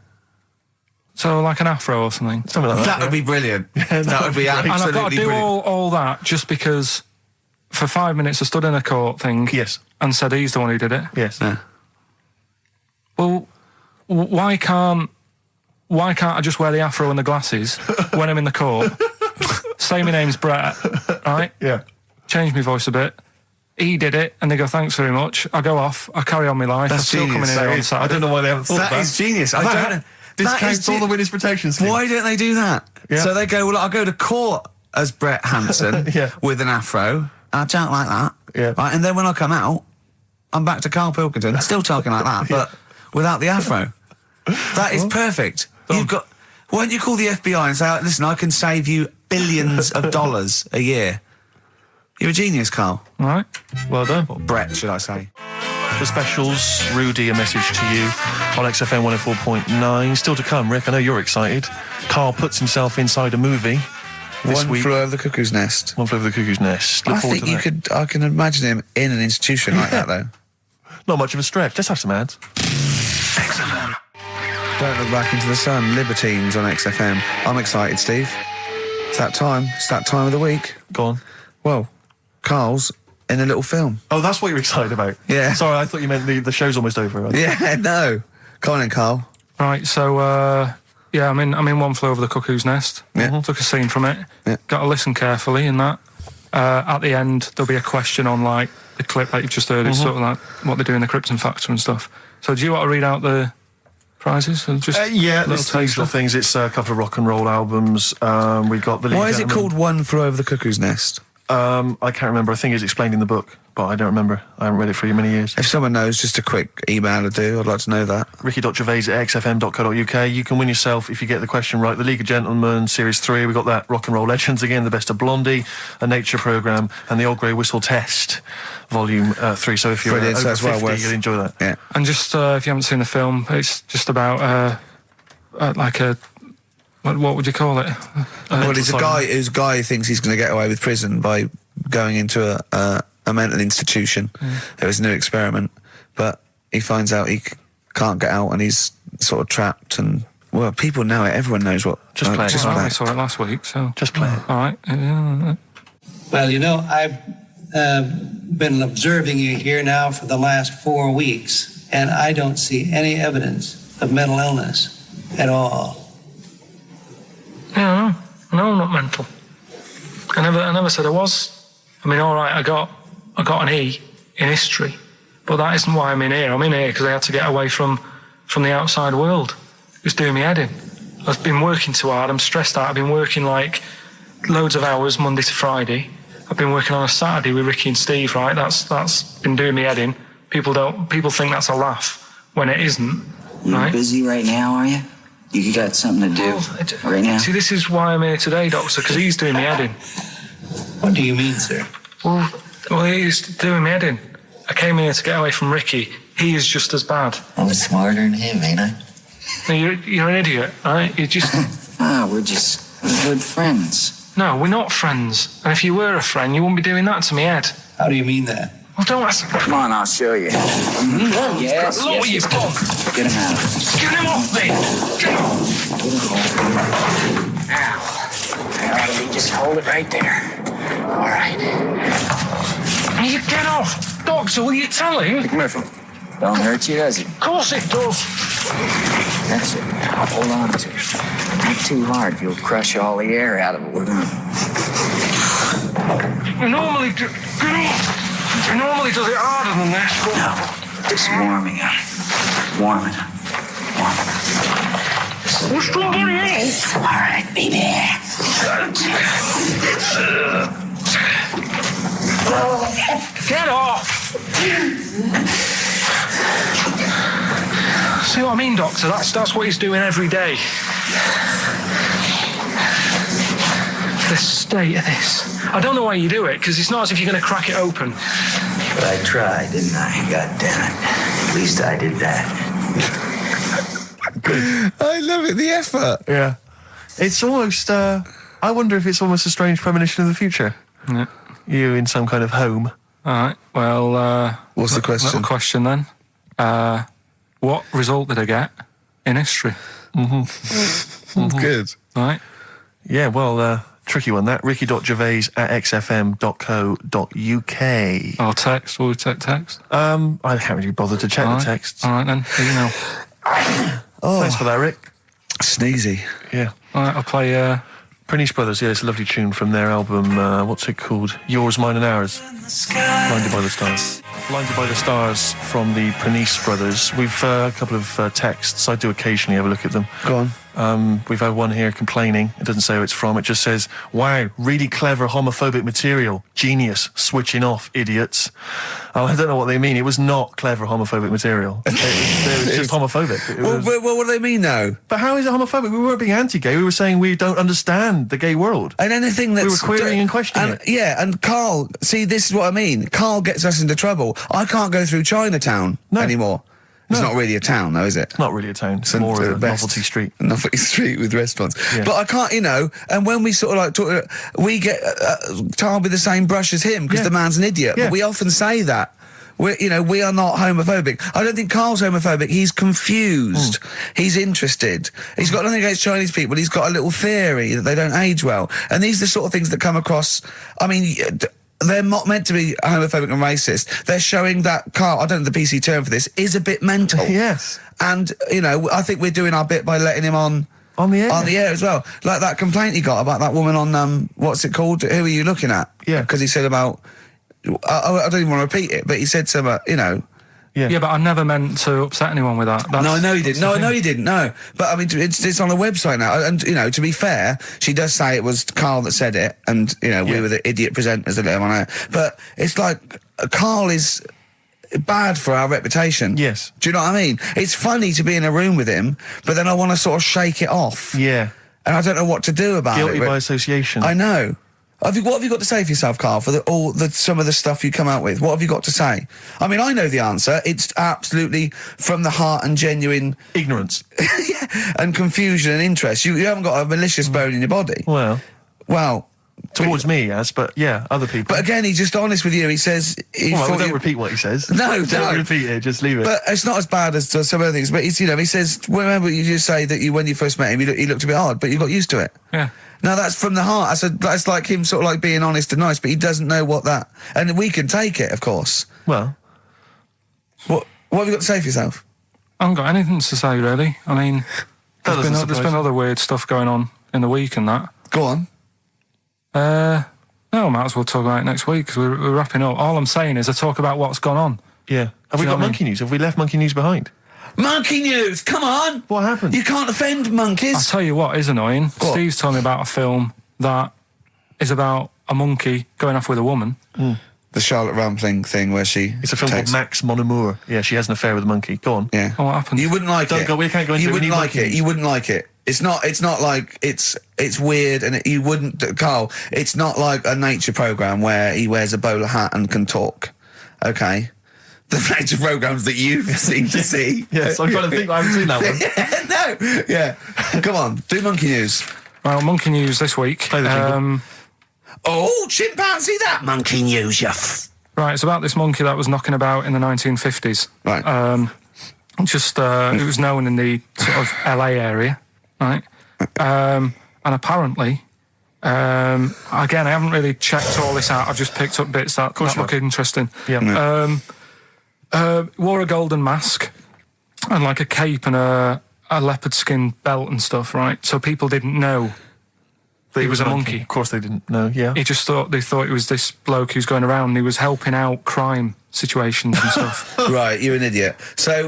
So like an afro or something. Something like that. That would be brilliant. That would be absolutely and I've got to do brilliant. all that just because for 5 minutes I stood in a court thing. Yes. And said he's the one who did it. Yes. Yeah. Well, why can't I just wear the afro and the glasses when I'm in the court? Say my name's Brett, right? Yeah. Change my voice a bit. He did it, and they go, thanks very much. I go off, I carry on my life. That's I'm still genius. coming in here on Saturday. I don't know why they haven't thought That is genius. I don't know. Discounts all the witness protection scheme. Why don't they do that? Yeah. So they go, well, I'll go to court as Brett Hanson Yeah. with an afro. I don't like that. Yeah. Right, and then when I come out, I'm back to Karl Pilkington, still talking like that, but without the afro. That is perfect. You've got... Why don't you call the FBI and say, listen, I can save you billions of dollars a year. You're a genius, Karl. All right. Well done. Or Brett, should I say. The specials, Rudy, a message to you on XFM 104.9. Still to come, Rick, I know you're excited. Karl puts himself inside a movie this week. One Flew Over the Cuckoo's Nest. One Flew Over the Cuckoo's Nest. Look I forward think to that. I can imagine him in an institution like that, though. Not much of a stretch. Let's have some ads. XFM. Don't Look Back Into the Sun, Libertines on XFM. I'm excited, Steve. It's that time. It's that time of the week. Go on. Well, Karl's in a little film. Oh, that's what you're excited about? Yeah. Sorry, I thought you meant the show's almost over. Right? Yeah, no. Come on in, Karl. Right, so, I'm in One Flew Over the Cuckoo's Nest. Yeah. Took a scene from it. Yeah. Got to listen carefully in that. At the end, there'll be a question on, like, the clip that you've just heard. It's sort of like what they do in the Krypton Factor and stuff. So do you want to read out the prizes? Or just Yeah, little there's taster? little things. It's a couple of rock and roll albums. We got the lead Why is it gentleman. called One Flew Over the Cuckoo's Nest? I can't remember. I think it's explained in the book, but I don't remember. I haven't read it for many years. If someone knows, just a quick email would do. I'd like to know that. ricky.gervais@xfm.co.uk. You can win yourself, if you get the question right, the League of Gentlemen Series 3. We got that Rock and Roll Legends again, the Best of Blondie, a Nature Programme, and the Old Grey Whistle Test, Volume 3. So if you're Brilliant, so over that's well 50, worth- you'll enjoy that. Yeah. And just, if you haven't seen the film, it's just about, like a... What would you call it? Well, it's a guy who thinks he's going to get away with prison by going into a mental institution. It was a new experiment, but he finds out he can't get out and he's sort of trapped. And well, people know it. Everyone knows what. Just play it. Well, play I it. saw it last week, so... Just play it. All right. Well, I've been observing you here now for the last 4 weeks, and I don't see any evidence of mental illness at all. Yeah, no, not mental. I never said I was. I mean, all right, I got an E in history, but that isn't why I'm in here. I'm in here because I had to get away from the outside world. It was doing me head in. I've been working too hard. I'm stressed out. I've been working like loads of hours Monday to Friday. I've been working on a Saturday with Ricky and Steve. Right, that's been doing me head in. People think that's a laugh when it isn't. You're right? busy right now, are you? You got something to do right now? See, this is why I'm here today, Doctor, because he's doing me head in. What do you mean, sir? Well, he's doing me head in. I came here to get away from Ricky. He is just as bad. I'm smarter than him, ain't I? No, you're an idiot, right? You're just... We're just good friends. No, we're not friends. And if you were a friend, you wouldn't be doing that to me, Ed. How do you mean that? Well, don't ask... Come on, I'll show you. Yes, Look what you've done. Get him out. Get him off me! Get him off! Now, just hold it right there. All right. You get off! Doctor, will you tell him? Don't hurt you, does it? Of course it does. That's it. Now, hold on to it. Not too hard. You'll crush all the air out of it. We normally do... Get off! He normally does it harder than this, but... No, just warming up. Warming up. What's wrong with you? All right, baby. Get off! See what I mean, Doctor? That's what he's doing every day. The state of this. I don't know why you do it, because it's not as if you're going to crack it open. But I tried, didn't I? God damn it. At least I did that. I love it. The effort. Yeah. It's almost, I wonder if it's almost a strange premonition of the future. Yeah. You in some kind of home. All right, well... what's the question? Little question then. What result did I get in history? Good. All right. Yeah, well, tricky one, that. ricky.gervais@xfm.co.uk. Or text. Will we take text? I can't really bother to check the texts. All right, then. Email. Thanks for that, Rick. Sneezy. Yeah. All right, I'll play... Pernice Brothers, yeah, it's a lovely tune from their album, what's it called? Yours, Mine and Ours. Blinded by the Stars. Blinded by the Stars from the Pernice Brothers. We've a couple of texts. I do occasionally have a look at them. Go on. We've had one here complaining. It doesn't say who it's from. It just says, wow, really clever homophobic material. Genius. Switching off, idiots. Oh, I don't know what they mean. It was not clever homophobic material. It was just homophobic. Well, what do they mean, though? But how is it homophobic? We weren't being anti-gay. We were saying we don't understand the gay world. And anything that's... We were querying and questioning it. Yeah, and Karl, see, this is what I mean. Karl gets us into trouble. I can't go through Chinatown anymore. It's not really a town, though, is it? It's not really a town. It's more of a novelty street. Novelty street with restaurants. Yeah. But I can't, and when we sort of like talk, we get tarred with the same brush as him because the man's an idiot. Yeah. But we often say that. We are not homophobic. I don't think Karl's homophobic. He's confused. He's interested. He's got nothing against Chinese people. He's got a little theory that they don't age well. And these are the sort of things that come across, I mean... They're not meant to be homophobic and racist. They're showing that Karl, I don't know the PC term for this, is a bit mental. Yes. And, I think we're doing our bit by letting him on the air. On the air as well. Like that complaint he got about that woman on, what's it called? Who are you looking at? Yeah. Because he said about, I don't even want to repeat it, but he said some, Yeah, but I never meant to upset anyone with that. No, I know you didn't. No, I know you didn't. No, but I mean, it's on a website now, and to be fair, she does say it was Karl that said it, and we were the idiot presenters that let him on air. But it's like Karl is bad for our reputation. Yes. Do you know what I mean? It's funny to be in a room with him, but then I want to sort of shake it off. Yeah. And I don't know what to do about Guilty it. by association. I know. What have you got to say for yourself, Karl, for some of the stuff you come out with? What have you got to say? I mean, I know the answer. It's absolutely from the heart and genuine... ignorance. and confusion and interest. You haven't got a malicious bone in your body. Well... towards me, yes, but yeah, other people. But again, he's just honest with you. He says... don't repeat what he says. No, don't repeat it, just leave it. But it's not as bad as some other things. But he says, remember you just say that when you first met him, he looked a bit hard, but you got used to it. Yeah. No, that's from the heart. That's like him sort of like being honest and nice, but he doesn't know what that... And we can take it, of course. Well... What have you got to say for yourself? I haven't got anything to say, really. I mean, there's been other weird stuff going on in the week and that. Go on. No, I might as well talk about it next week, because we're wrapping up. All I'm saying is I talk about what's gone on. Yeah. Have we got monkey news? Have we left monkey news behind? Monkey news, come on! What happened? You can't offend monkeys. I'll tell you what is annoying. What? Steve's told me about a film that is about a monkey going off with a woman. The Charlotte Rampling thing where she... It's a film called Max Mon Amour. Yeah, she has an affair with a monkey. Go on. Yeah. Oh, what happened? You wouldn't like it. We can't go into it. You wouldn't like it. You wouldn't like it. It's not like it's weird, and you wouldn't, Karl. It's not like a nature program where he wears a bowler hat and can talk. Okay. The nature programs that you seem to see. Yes, I'm trying to think. I haven't seen that one. No. Yeah. Come on. Do monkey news. Well, monkey news this week. Play the jingle. Oh, chimpanzee, that monkey news, Right, it's about this monkey that was knocking about in the 1950s. Right. It was known in the sort of LA area, right? And apparently, again, I haven't really checked all this out. I've just picked up bits that look interesting. Yeah. Wore a golden mask and like a cape and a leopard skin belt and stuff, right? So people didn't know that he was a monkey. Of course they didn't know, yeah. They thought it was this bloke who's going around and he was helping out crime situations and stuff. Right, you're an idiot. So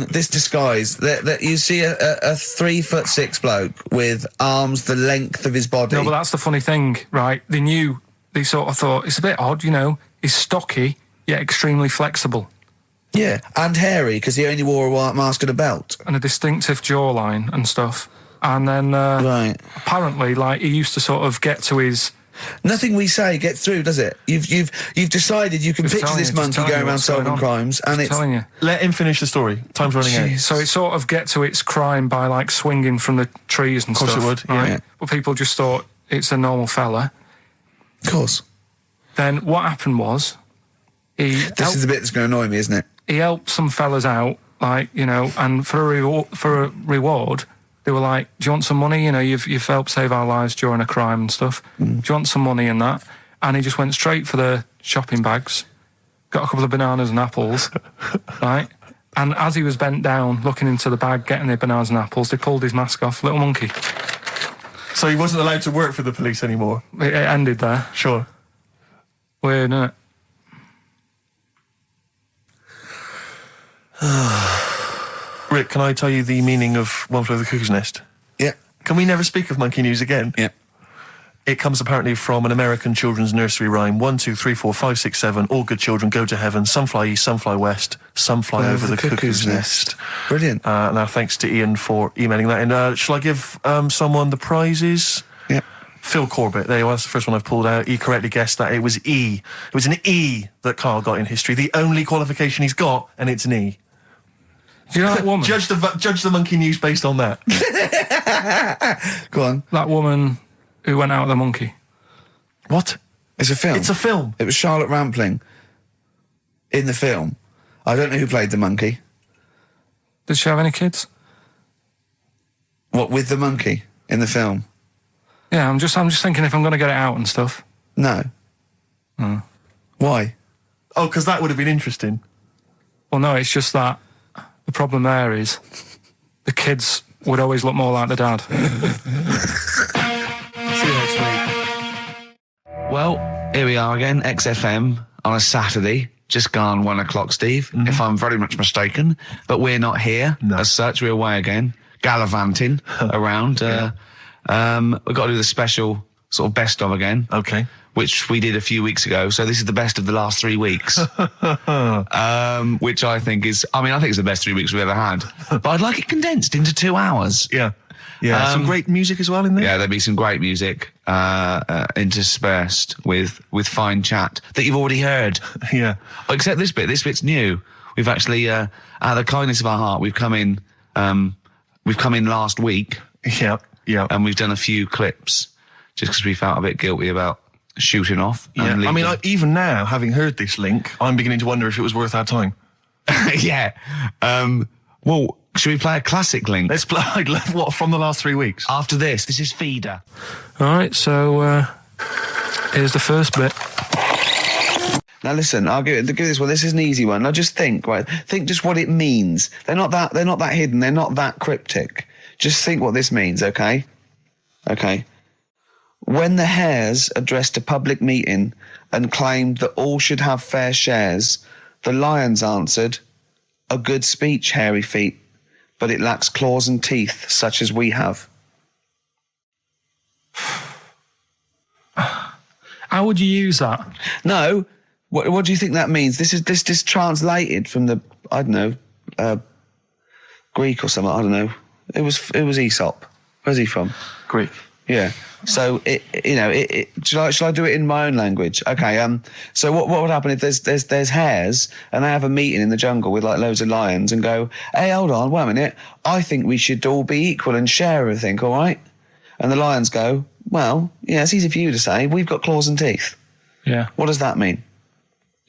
this disguise, that you see a 3'6" bloke with arms the length of his body. No, but that's the funny thing, right? They sort of thought, it's a bit odd, he's stocky, yet extremely flexible. Yeah, and hairy, because he only wore a white mask and a belt. And a distinctive jawline and stuff. And then, right. apparently, like, he used to sort of get to his Nothing we say gets through, does it? You've decided you can picture this monkey going around solving crimes, and it's telling you. Let him finish the story. Time's running out. So it sort of get to its crime by like swinging from the trees and stuff. Of course it would, yeah. But people just thought it's a normal fella. Of course. Then what happened was this is the bit that's going to annoy me, isn't it? He helped some fellas out, like, you know, and for a reward, they were like, do you want some money? You know, you've helped save our lives during a crime and stuff. Do you want some money and that? And he just went straight for the shopping bags, got a couple of bananas and apples, right? And as he was bent down, looking into the bag, getting the bananas and apples, they pulled his mask off. Little monkey. So he wasn't allowed to work for the police anymore? It ended there. Sure. Weird, isn't it? Rick, can I tell you the meaning of One Flew Over the Cuckoo's Nest? Yeah. Can we never speak of monkey news again? Yeah. It comes apparently from an American children's nursery rhyme. 1, 2, 3, 4, 5, 6, 7. All good children go to heaven. Some fly east, some fly west. Some fly over the cuckoo's nest. Brilliant. Now, thanks to Ian for emailing that in. Shall I give someone the prizes? Yeah. Phil Corbett, there you are, that's the first one I've pulled out. He correctly guessed that it was E. It was an E that Karl got in history. The only qualification he's got, and it's an E. Do you know that woman? Judge the monkey news based on that. Go on. That woman who went out with the monkey. What? It's a film. It's a film. It was Charlotte Rampling in the film. I don't know who played the monkey. Did she have any kids? What, with the monkey in the film? Yeah, I'm just thinking if I'm going to get it out and stuff. No. Why? Oh, because that would have been interesting. Well, no, it's just that the problem there is the kids would always look more like the dad. See you next week. Well, here we are again, XFM on a Saturday. Just gone 1 o'clock, Steve, if I'm very much mistaken. But we're not here as such. We're away again, gallivanting around. We've got to do the special sort of best of again. Okay. Which we did a few weeks ago. So this is the best of the last 3 weeks. Which I think is, I think it's the best 3 weeks we've ever had. But I'd like it condensed into 2 hours. Yeah. Yeah. Some great music as well in there. Yeah, there'll be some great music interspersed with fine chat that you've already heard. Yeah. Except this bit. This bit's new. We've actually, out of the kindness of our heart, we've come in last week. Yeah. Yeah. And we've done a few clips just because we felt a bit guilty about shooting off. Yeah. Even now, having heard this link, I'm beginning to wonder if it was worth our time. Yeah. Well, should we play a classic link? Let's play. I'd love what from the last 3 weeks. After this is Feeder. All right, so here's the first bit. Now listen, I'll give this one. This is an easy one. Now just think, right? Think just what it means. They're not that hidden. They're not that cryptic. Just think what this means, okay? Okay. When the Hares addressed a public meeting and claimed that all should have fair shares, the Lions answered, "A good speech, hairy feet, but it lacks claws and teeth such as we have." How would you use that? No. What do you think that means? This is translated from the, I don't know, Greek or something. I don't know. It was Aesop. Where's he from? Greek. Yeah. So shall I do it in my own language? Okay. So what would happen if there's hares and they have a meeting in the jungle with like loads of lions and go, "Hey, hold on, wait a minute. I think we should all be equal and share everything, all right?" And the lions go, "Well, yeah, it's easy for you to say. We've got claws and teeth." Yeah. What does that mean?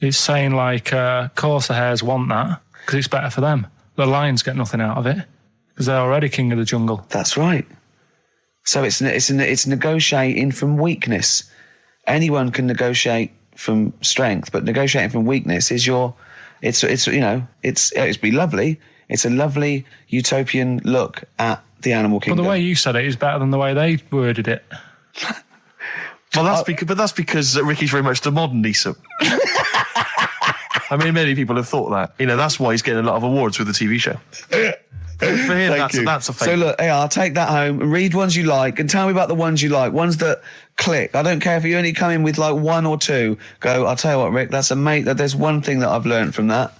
It's saying like, of course the hares want that because it's better for them. The lions get nothing out of it because they're already king of the jungle. That's right. So it's negotiating from weakness. Anyone can negotiate from strength, but negotiating from weakness is it's be lovely. It's a lovely utopian look at the animal kingdom. But the way you said it is better than the way they worded it. Well, that's because Ricky's very much the modern Aesop. Many people have thought that. That's why he's getting a lot of awards with the TV show. For him, that's a fake. So look, I'll take that home and read ones you like and tell me about the ones you like, ones that click. I don't care if you only come in with like 1 or 2. Go, I'll tell you what, Rick, that's there's one thing that I've learned from that.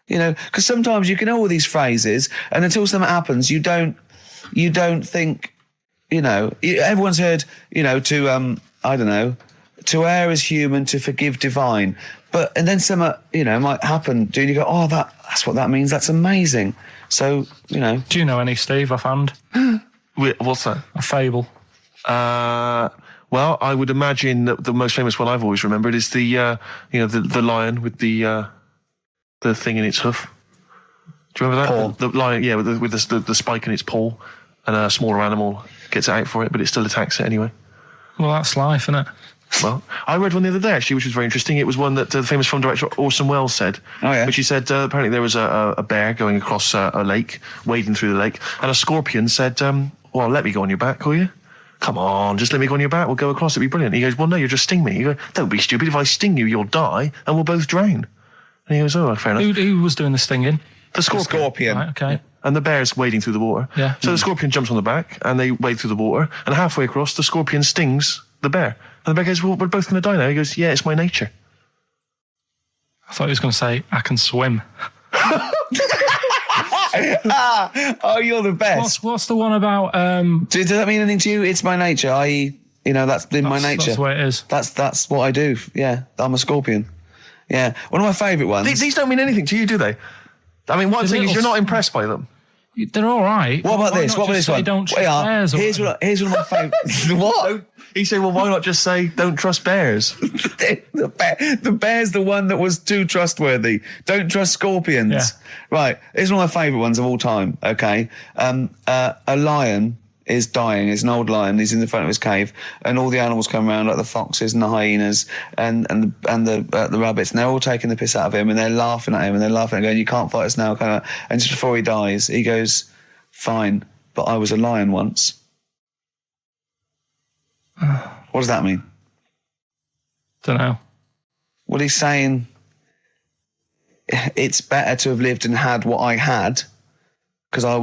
Because sometimes you can know all these phrases and until something happens, you don't think, everyone's heard, I don't know, to err is human, to forgive divine. And then some, might happen. Do you go, oh, that's what that means. That's amazing. So, Do you know any, Steve, offhand? What's that? A fable. Well, I would imagine that the most famous one I've always remembered is the lion with the thing in its hoof. Do you remember that? Paw. The lion, yeah, with the spike in its paw, and a smaller animal gets out for it, but it still attacks it anyway. Well, that's life, isn't it? Well, I read one the other day, actually, which was very interesting. It was one that the famous film director Orson Welles said. Oh, yeah. Which he said, apparently there was a bear going across a lake, wading through the lake, and a scorpion said, well, let me go on your back, will you? Come on, just let me go on your back, we'll go across, it'd be brilliant. He goes, well, no, you'll just sting me. You go, don't be stupid, if I sting you, you'll die, and we'll both drown. And he goes, oh, fair enough. Who was doing the stinging? The scorpion. Right, okay. Yeah. And the bear's wading through the water. Yeah. So the scorpion jumps on the back, and they wade through the water, and halfway across, the scorpion stings the bear. And the bear goes, well, we're both going to die now. He goes, yeah, it's my nature. I thought he was going to say, I can swim. Oh, you're the best. What's the one about... Does that mean anything to you? It's my nature, i.e., that's in my nature. That's the way it is. That's what I do. Yeah, I'm a scorpion. Yeah, one of my favourite ones. These don't mean anything to you, do they? I mean, one thing is you're not impressed by them. They're all right. What about this? What about this one? Don't trust bears. Here's one of my favourites. What? He said, well, why not just say, don't trust bears? The bear's the one that was too trustworthy. Don't trust scorpions. Yeah. Right. Here's one of my favourite ones of all time, okay? A lion is dying. It's an old lion. He's in the front of his cave, and all the animals come around, like the foxes and the hyenas and the rabbits, and they're all taking the piss out of him, and they're laughing at him, and they're laughing and going, you can't fight us now, kind of. And just before he dies, he goes, fine, but I was a lion once. What does that mean? Don't know. Well, he's saying it's better to have lived and had what I had, because I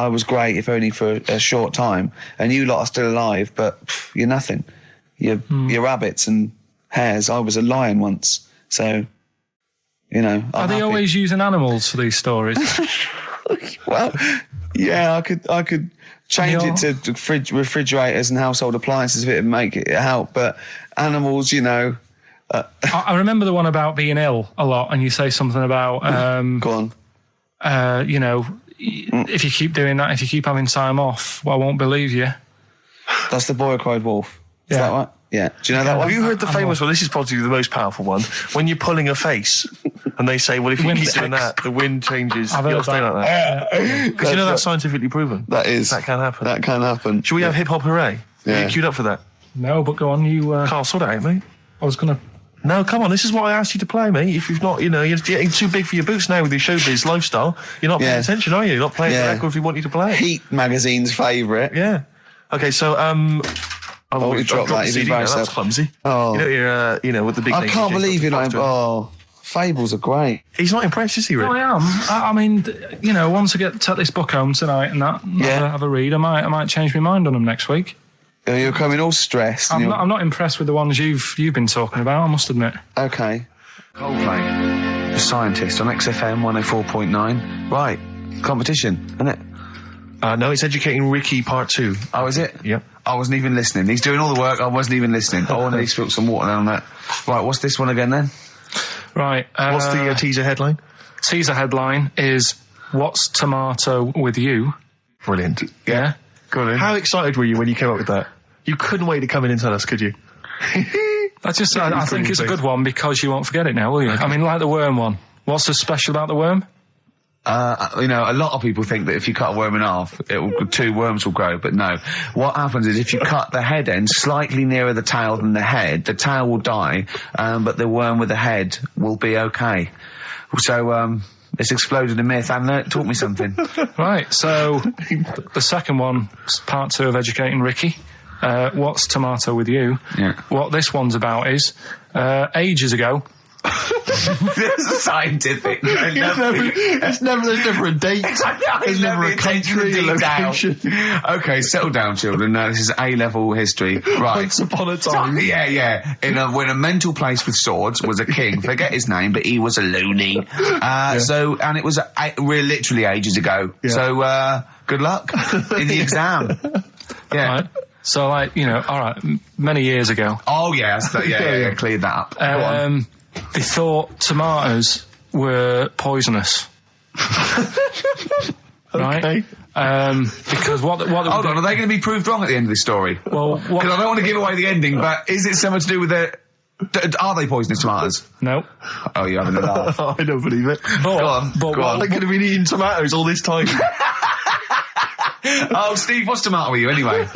was great, if only for a short time, and you lot are still alive, but you're nothing. You're rabbits and hares. I was a lion once, so I'm Are they happy. always using animals for these stories? Well, yeah, I could change it to refrigerators and household appliances if it would make it help, but animals, I remember the one about being ill a lot, and you say something about go on. If you keep doing that, if you keep having time off, well, I won't believe you. That's the boy who cried wolf. Is Yeah. that right? Yeah. Do you know that one? Have you heard the famous one? This is probably the most powerful one. When you're pulling a face, and they say, well, if you Wind keep doing that, the wind changes. I've You'll heard stay that. like that. Because that's scientifically proven. That is. That can happen. That can happen. Should we have hip hop hooray? Yeah. Are you queued up for that? No, but go on, you... Carl, sort it out, mate. I was going to... No, come on, this is what I asked you to play, mate. If you've not, you're getting too big for your boots now with your showbiz lifestyle. You're not paying attention, are you? You're not playing the record if we want you to play it. Heat magazine's favourite. Yeah. Okay, so, you dropped that, you've CD now, embarrassed that's yourself. clumsy. Oh. You're, with the big I name can't DJs, believe you're not... to him. Oh, fables are great. He's not impressed, is he, Rick? No, I am. I mean, once I take this book home tonight and that, have a read, I might change my mind on them next week. You're coming all stressed. I'm not impressed with the ones you've been talking about, I must admit. Okay. Coldplay, The Scientist on XFM 104.9. Right, competition, isn't it? No, it's Educating Ricky Part 2. Oh, is it? Yep. I wasn't even listening. He's doing all the work, I wasn't even listening. Oh, and he spilled some water down that. Right, what's this one again then? Right. What's the teaser headline? Teaser headline is, What's Tomato with You? Brilliant. Yeah? Go on. How excited were you when you came up with that? You couldn't wait to come in and tell us, could you? I think it's a good one because you won't forget it now, will you? I mean, like the worm one. What's so special about the worm? A lot of people think that if you cut a worm in half, two worms will grow, but no. What happens is if you cut the head end slightly nearer the tail than the head, the tail will die, but the worm with the head will be okay. So, it's exploded a myth. And it taught me something. Right, so the second one, part 2 of Educating Ricky. What's Tomato with You? Yeah. What this one's about is, ages ago... It's scientific. There's never a date. There's never a country, a location. Okay, settle down, children. No, this is A-level history. Right. Once upon a time. Yeah. When a mental place with swords was a king. Forget his name, but he was a loony. And it was literally ages ago. Yeah. So, good luck in the exam. Yeah. Right. So, like, you know, all right, many years ago. Oh, yeah, cleared that up. Go on. They thought tomatoes were poisonous. Right? Okay. Because what Hold on, are they going to be proved wrong at the end of this story? Well, because I don't want to give away the ending, but is it something to do with the... Are they poisonous tomatoes? No. Oh, you're having a laugh. I don't believe it. Go on. They could have been eating tomatoes all this time. Oh, Steve, what's tomato with you anyway?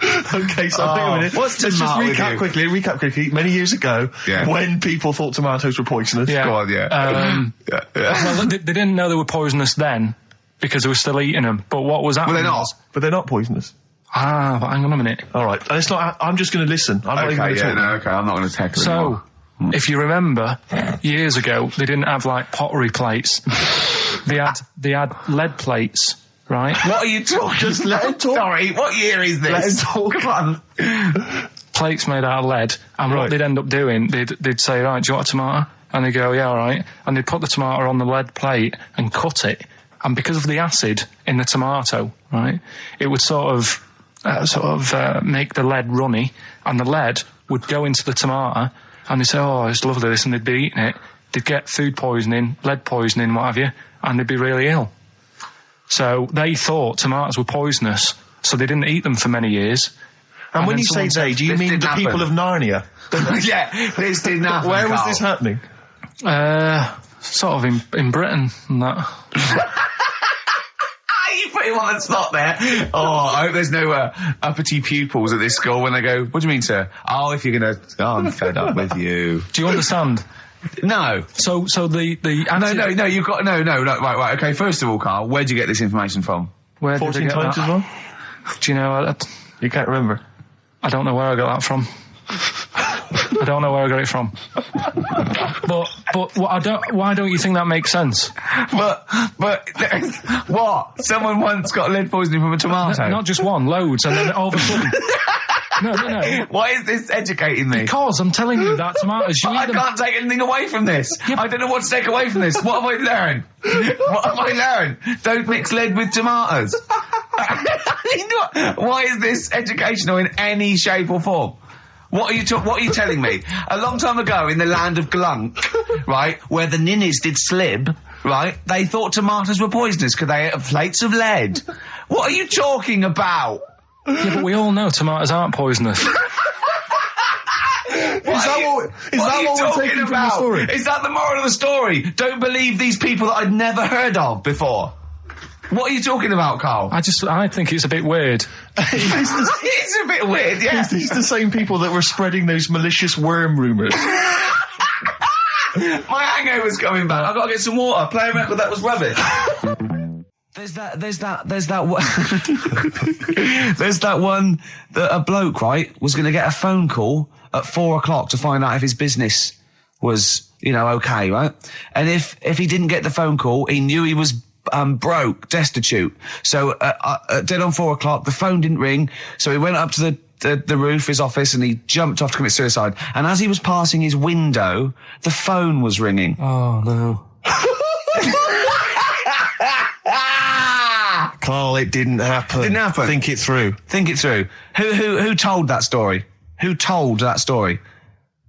Okay, so hang on a minute. What's Let's just tomato with recap quickly. Many years ago, Yeah. when people thought tomatoes were poisonous. Yeah. Go on, yeah. Well, they didn't know they were poisonous then because they were still eating them. But what was happening? Well, they're not. was- But they're not poisonous. but hang on a minute. All right. And it's not. I'm just going to listen. I'm not even going to talk. Okay, I'm not going to tackle So, if you remember, years ago, they didn't have, like, pottery plates. They had lead plates, right? What are you talking? Just let him talk. Sorry, what year is this? Let him talk. Come on. Plates made out of lead. And what they'd end up doing, they'd say, right, do you want a tomato? And they'd go, yeah, all right. And they'd put the tomato on the lead plate and cut it. And because of the acid in the tomato, right, it would sort of make the lead runny, and the lead would go into the tomato, and they'd say, oh, it's lovely this, and they'd be eating it. They'd get food poisoning, lead poisoning, what have you, and they'd be really ill. So they thought tomatoes were poisonous, so they didn't eat them for many years. And when then you say someone they, do you this mean didn't the happen. people of Narnia? Yeah, this didn't happen. Where was Carl. this happening? Sort of in Britain and that. You put him on the spot there. Oh, I hope there's no uppity pupils at this school when they go, what do you mean, sir? Oh, if you're going to... Oh, I'm fed up with you. Do you understand? No. So the No, you've got... No, right, okay, first of all, Carl, where'd you get this information from? Where did 14 they get times that? as well? Do you know? You can't remember. I don't know where I got that from. I don't know where I got it from. But why don't you think that makes sense? But what? Someone once got lead poisoning from a tomato. Not just one, loads, and then all of a sudden. No. Why is this educating me? Because I'm telling you that tomatoes, you I eat them. can't take anything away from this. I don't know what to take away from this. What have I learned? What have I learned? Don't mix lead with tomatoes. Why is this educational in any shape or form? What are you telling me? A long time ago in the land of Glunk, right, where the ninnies did slib, right, they thought tomatoes were poisonous because they ate plates of lead. What are you talking about? Yeah, but we all know tomatoes aren't poisonous. Is that what we're taking from the story? Is that the moral of the story? Don't believe these people that I'd never heard of before. What are you talking about, Carl? I think it's a bit weird. It's a bit weird, yeah. It's the same people that were spreading those malicious worm rumours. My hangover's coming back. I've got to get some water. Play a record that was rubbish. There's that one that a bloke, right, was going to get a phone call at 4:00 to find out if his business was, okay, right? And if he didn't get the phone call, he knew he was broke, destitute. So dead on 4:00, the phone didn't ring, so he went up to the roof, his office, and he jumped off to commit suicide. And as he was passing his window, the phone was ringing. Oh, no. Carl, it didn't happen. Didn't happen. Think it through. Who told that story? Who told that story?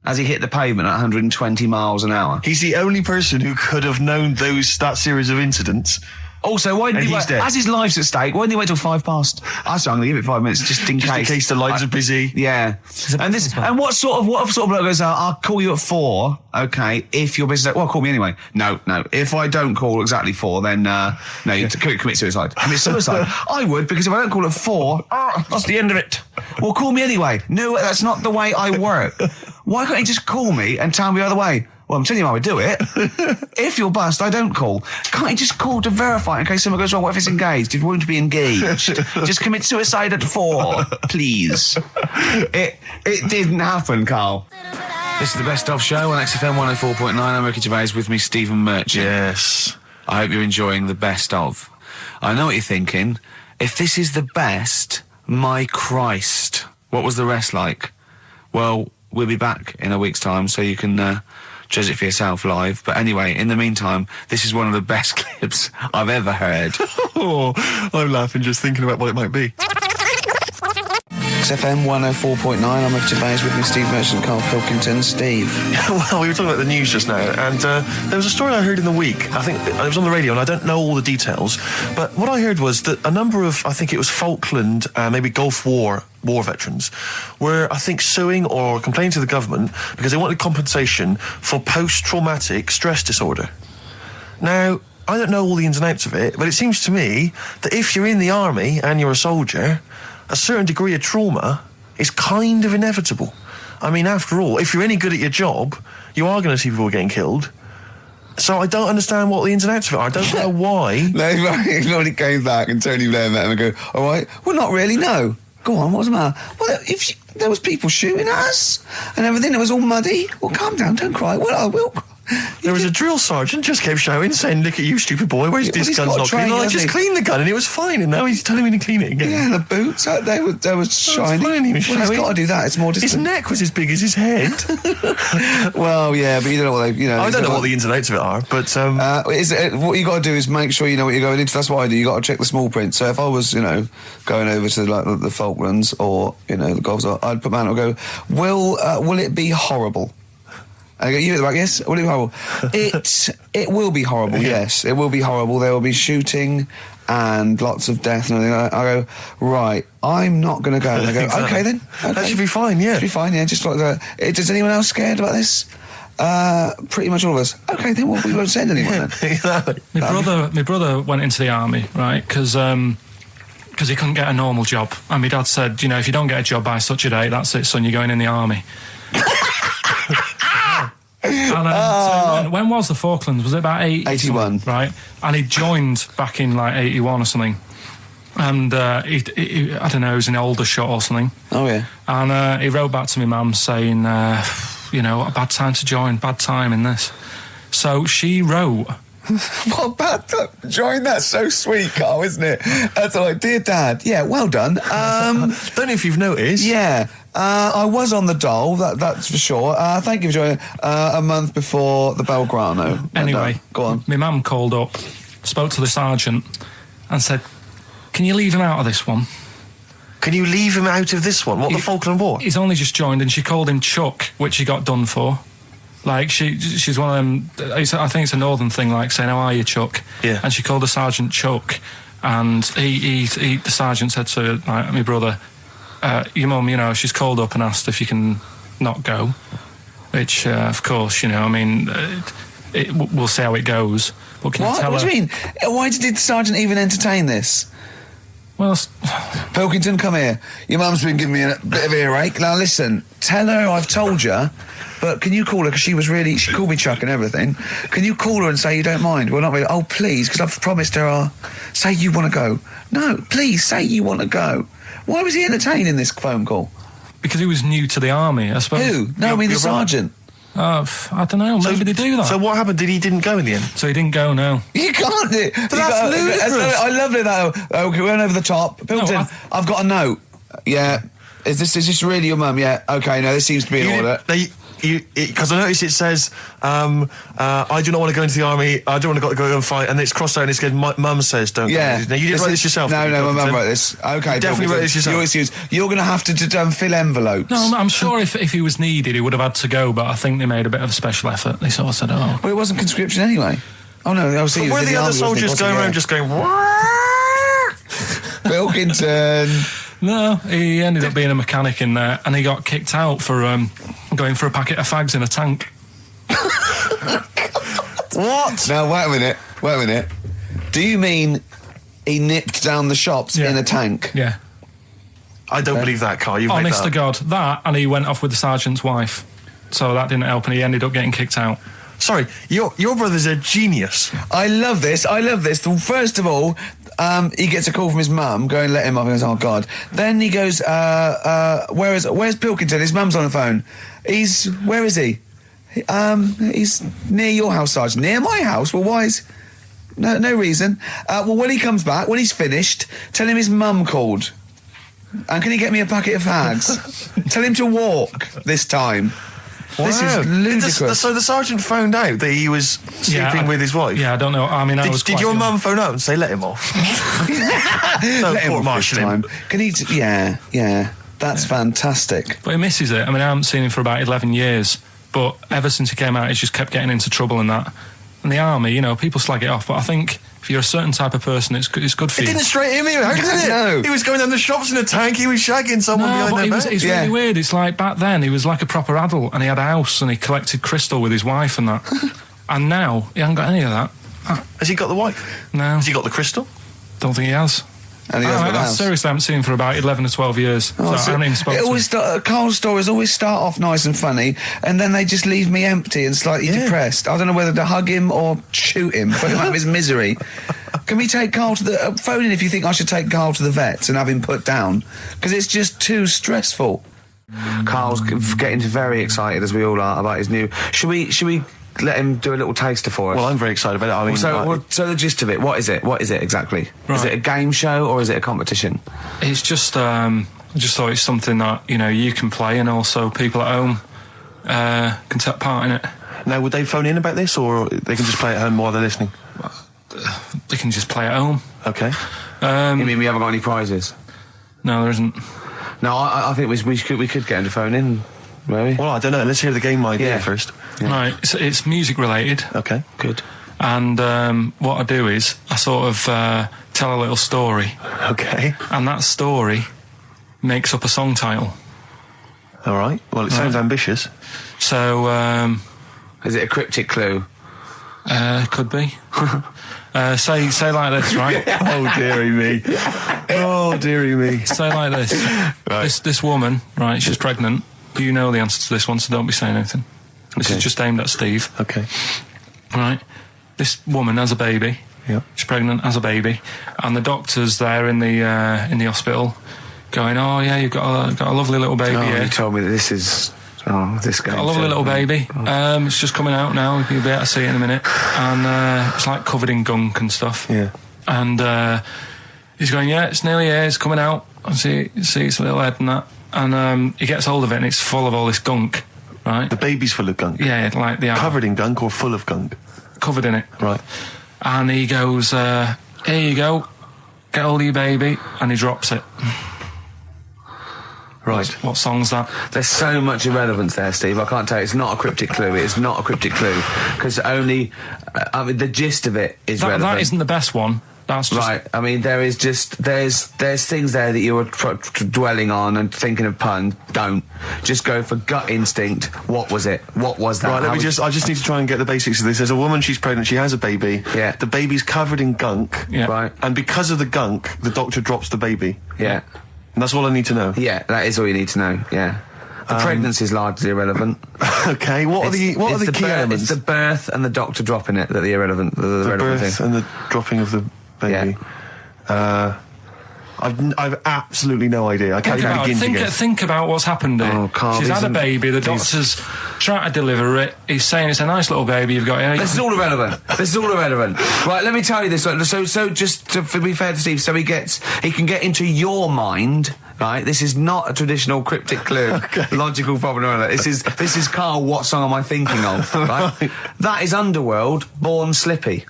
As he hit the pavement at 120 miles an hour. He's the only person who could have known that series of incidents. Also, why didn't he wait? Dead. As his life's at stake, why didn't he wait till 5:00? I'm going to give it 5 minutes just in case. In case the lines are busy. Yeah. And what sort of bloke goes out, I'll call you at 4, okay, if your business... Well, call me anyway. No. If I don't call exactly 4, then, you commit suicide. Commit suicide. I would, because if I don't call at 4, that's the end of it. Well, call me anyway. No, that's not the way I work. Why can't you just call me and tell me the other way? Well, I'm telling you how I do it. If you're bust, I don't call. Can't you just call to verify in case something goes wrong? What if it's engaged? It won't be engaged. Just commit suicide at 4, please. It didn't happen, Carl. This is the Best Of Show on XFM 104.9. I'm Ricky Gervais, with me, Stephen Merchant. Yes. I hope you're enjoying the Best Of. I know what you're thinking. If this is the best, my Christ, what was the rest like? Well, we'll be back in a week's time, so you can... judge it for yourself live. But anyway, in the meantime, this is one of the best clips I've ever heard. Oh, I'm laughing just thinking about what it might be. XFM 104.9. I'm at Gervais with me, Steve Merchant, Karl Pilkington. Steve. Well, we were talking about the news just now, and there was a story I heard in the week. I think it was on the radio, and I don't know all the details, but what I heard was that a number of, I think it was Falkland, maybe Gulf War veterans were, I think, suing or complaining to the government because they wanted compensation for post-traumatic stress disorder. Now, I don't know all the ins and outs of it, but it seems to me that if you're in the army and you're a soldier, a certain degree of trauma is kind of inevitable. I mean, after all, if you're any good at your job, you are going to see people getting killed. So I don't understand what the ins and outs of it are. I don't know why. No, he already came back and Tony Blair met him and go, all right, well, not really, no. Go on, what's the matter? Well, there was people shooting at us and everything, it was all muddy. Well, calm down, don't cry. Well, I will cry. There was a drill sergeant just kept shouting, saying, "Look at you, stupid boy! Where's this gun's not clean?" I just cleaned the gun and it was fine, and now he's telling me to clean it again. Yeah, and the boots, they were shiny. Fine, he was he's got to do that. It's more discipline. His neck was as big as his head. Well, yeah, but you don't know what they, I don't know what the ins and outs of it are, but what you got to do is make sure you know what you're going into. That's what I do. You got to check the small print. So if I was, going over to like the Falklands or the Gulf, I'd put my hand up and go, will it be horrible? I go, you at the back, yes? Will it be horrible? It will be horrible, yes. It will be horrible. There will be shooting and lots of death and everything. I go, right, I'm not going to go. And I go, Exactly. okay then. Okay. That should be fine, yeah. Should be fine, yeah. Just like that. Is anyone else scared about this? Pretty much all of us. Okay, then we won't send anyone then. Exactly. My brother went into the army, right, because he couldn't get a normal job. And my dad said, if you don't get a job by such a date, that's it, son, you're going in the army. And so when was the Falklands? Was it about 81? Right, and he joined back in like 81 or something. And he I don't know, he was in Aldershot or something. Oh yeah. And he wrote back to my mum saying, a bad time to join, bad time in this. So she wrote. What bad time? Join, that's so sweet, Carl, isn't it? That's like, dear Dad, yeah, well done. Don't know if you've noticed. Yeah. I was on the dole, that's for sure. Thank you for joining a month before the Belgrano. Anyway, go on. My mum called up, spoke to the sergeant and said, can you leave him out of this one? Can you leave him out of this one? What, the Falkland War? He's only just joined, and she called him Chuck, which he got done for. Like, she's one of them, I think it's a northern thing, like saying, how are you, Chuck? Yeah. And she called the sergeant Chuck, and the sergeant said to my brother, your mum, she's called up and asked if you can not go, which, of course, we'll see how it goes. But can you tell What do you mean? Why did the sergeant even entertain this? Well, Pilkington, come here. Your mum's been giving me a bit of earache. Now listen, tell her I've told you, but can you call her, because she called me Chuck and everything. Can you call her and say you don't mind? Well, not really. Oh, please, because I've promised her say you want to go. No, please, say you want to go. Why was he entertaining this phone call? because he was new to the army, I suppose. Who? No, I mean the sergeant. I don't know. Maybe they do that. So what happened? He didn't go in the end? So he didn't go, no. You can't do it. That's ludicrous. I love it, though. Okay, we went over the top. Pilkington, I've got a note. Yeah. Is this really your mum? Yeah. Okay, no, this seems to be in order. Because I noticed it says, I do not want to go into the army, I don't want to go and fight, and it's crossed out and it's good, mum says don't go. Now, you didn't write this yourself? No, my mum wrote this. Okay, you definitely wrote this yourself. Your excuse. You're going to have to fill envelopes. No, I'm sure if he was needed, he would have had to go, but I think they made a bit of a special effort. They sort of said, oh. Well, it wasn't conscription anyway. Oh, no, I was thinking... Were the other soldiers going around just going... Pilkington... No, he ended up being a mechanic in there, and he got kicked out for going for a packet of fags in a tank. What? Now, wait a minute. Do you mean he nipped down the shops in a tank? Yeah. I don't believe that, Carl. You've Honest made to God, that, and he went off with the sergeant's wife. So that didn't help, and he ended up getting kicked out. Sorry, your brother's a genius. I love this. First of all, he gets a call from his mum, going, let him up, and goes, oh, God. Then he goes, where's Pilkington? His mum's on the phone. Where is he? He's near your house, Sergeant. Near my house? Well, why is... No reason. Well, when he comes back, when he's finished, tell him his mum called. And can he get me a packet of fags? Tell him to walk this time. Wow. This is ludicrous. So the sergeant found out that he was sleeping with his wife? Yeah, I don't know. I mean, did your mum phone up and say, let him off? Let him off this time. Can he... Yeah. That's fantastic. But he misses it. I mean, I haven't seen him for about 11 years, but ever since he came out, he's just kept getting into trouble and that. And the army, you know, people slag it off, but I think if you're a certain type of person, it's good for you. It didn't straight him either, did it? No. He was going down the shops in a tank, he was shagging someone behind their back. It's really weird. It's like back then, he was like a proper adult and he had a house and he collected crystal with his wife and that. And now, he hasn't got any of that. Has he got the wife? No. Has he got the crystal? Don't think he has. And he hasn't got a house. Seriously, I haven't seen him for about 11 or 12 years. So I haven't even spoken to him. Carl's stories always start off nice and funny, and then they just leave me empty and slightly depressed. I don't know whether to hug him or shoot him, put him out of his misery. Can we take Carl to the... phone in if you think I should take Carl to the vet and have him put down, because it's just too stressful. Carl's getting very excited, as we all are, about his new... Should we let him do a little taster for us? Well, I'm very excited about it. I mean, so the gist of it, what is it? What is it exactly? Right. Is it a game show or is it a competition? It's just, I just thought it's something that, you know, you can play and also people at home can take part in it. Now, would they phone in about this, or they can just play at home while they're listening? They can just play at home. Okay. You mean we haven't got any prizes? No, there isn't. No, I think we could get him to phone in, maybe. Well, I don't know. Let's hear the game idea first. Yeah. Right, it's music related. Okay. Good. And what I do is I sort of tell a little story. Okay. And that story makes up a song title. All right. Well, it sounds ambitious. So, is it a cryptic clue? Could be. Say like this, right? Oh, dearie me. Oh, dearie me. Say like this. Right. This woman, right, she's pregnant. You know the answer to this one, so don't be saying anything. This is just aimed at Steve. Okay. Right. This woman has a baby. Yeah. She's pregnant, has a baby, and the doctor's there in the hospital, going, "Oh yeah, you've got a lovely little baby." Oh, you told me that this is. Oh, this guy. Got a lovely little baby. It's just coming out now. You'll be able to see it in a minute, and it's like covered in gunk and stuff. Yeah. And he's going, "Yeah, it's nearly here. It's coming out. I see its little head and that." And he gets hold of it, and it's full of all this gunk. Right. The baby's full of gunk. Yeah, like the covered in gunk or full of gunk. Covered in it. Right. And he goes, "Here you go. Get hold of your baby," and he drops it. Right. What song's that? There's so much irrelevance there, Steve. I can't tell you. It's not a cryptic clue. It's not a cryptic clue because only, I mean, the gist of it is relevant. That isn't the best one. That's just right. I mean, there's things there that you were dwelling on and thinking of puns. Don't just go for gut instinct. What was it? What was that? Right. I just need to try and get the basics of this. There's a woman. She's pregnant. She has a baby. Yeah. The baby's covered in gunk. Yeah. Right. And because of the gunk, the doctor drops the baby. Yeah. And that's all I need to know. Yeah, that is all you need to know. Yeah. The pregnancy is largely irrelevant. Okay. What are the key elements? It's the birth and the doctor dropping it that are irrelevant. The relevant birth thing. and the dropping of the baby. Yeah. I've absolutely no idea. I can't even begin to guess. Think about what's happened here. Oh, Carl, she's had a baby. The doctor's trying to deliver it. He's saying it's a nice little baby you've got here. This is all irrelevant. Right, let me tell you this. So just to be fair to Steve, so he can get into your mind. Right, this is not a traditional cryptic clue, logical problem or other. This is Carl. What song am I thinking of? Right, that is Underworld, Born Slippy.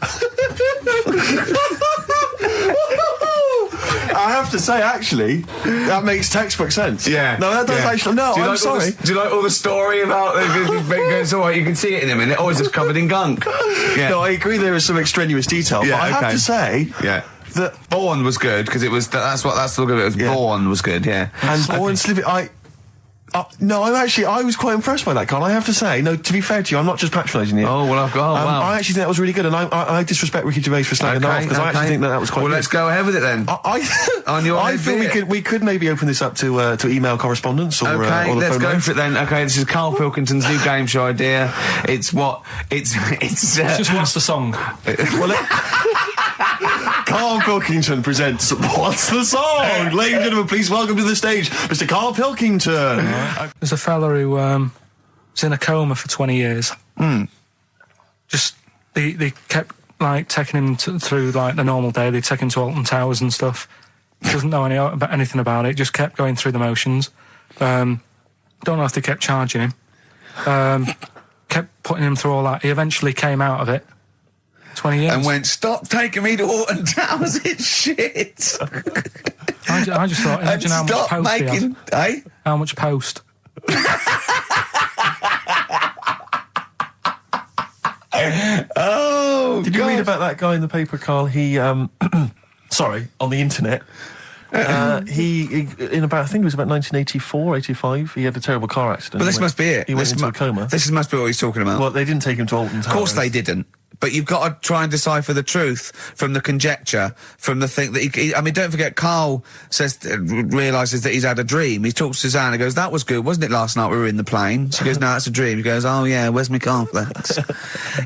I have to say, actually, that makes textbook sense. Yeah. No, that does actually. No, I'm sorry. Do you like all the story about? It's all right. You can see it in a minute. Oh, it's just covered in gunk. Yeah. No, I agree. There is some extraneous detail, Yeah, but I have to say, that Born was good because it was. That's the look of it. Was Born was good. Yeah. And Born Slippy, no, I was quite impressed by that, Carl. I have to say, no, to be fair to you, I'm not just patronising you. Oh, well, wow. I actually think that was really good, and I disrespect Ricky Gervais for slagging that off, because I actually think that was quite good. Well, let's go ahead with it then. I feel we could maybe open this up to email correspondence or okay, or the let's phone go lines. for it then. Okay, this is Karl Pilkington's new game show idea. It's just what's the song? Karl Pilkington presents What's the Song? Ladies and gentlemen, please welcome to the stage Mr. Karl Pilkington. There's a fella who was in a coma for 20 years. Just they kept like taking him through like the normal day. They take him to Alton Towers and stuff. Doesn't know anything about it. Just kept going through the motions. Don't know if they kept charging him. Kept putting him through all that. He eventually came out of it. 20 years. And went, stop taking me to Alton Towers, it's shit. I just thought, imagine how much stop post he making... had. How much post? Oh, Did you read about that guy in the paper, Carl? He, sorry, on the internet. He in about, I think it was about 1984, 85, he had a terrible car accident. But this must be it. He went into a coma. This must be what he's talking about. Well, they didn't take him to Alton Towers. Of course they didn't. But you've got to try and decipher the truth from the conjecture, from the thing that I mean, don't forget, Karl realises that he's had a dream. He talks to Suzanne and goes, "That was good, wasn't it, last night we were in the plane?" She goes, "No, it's a dream." He goes, "Oh, yeah, where's my cornflakes?"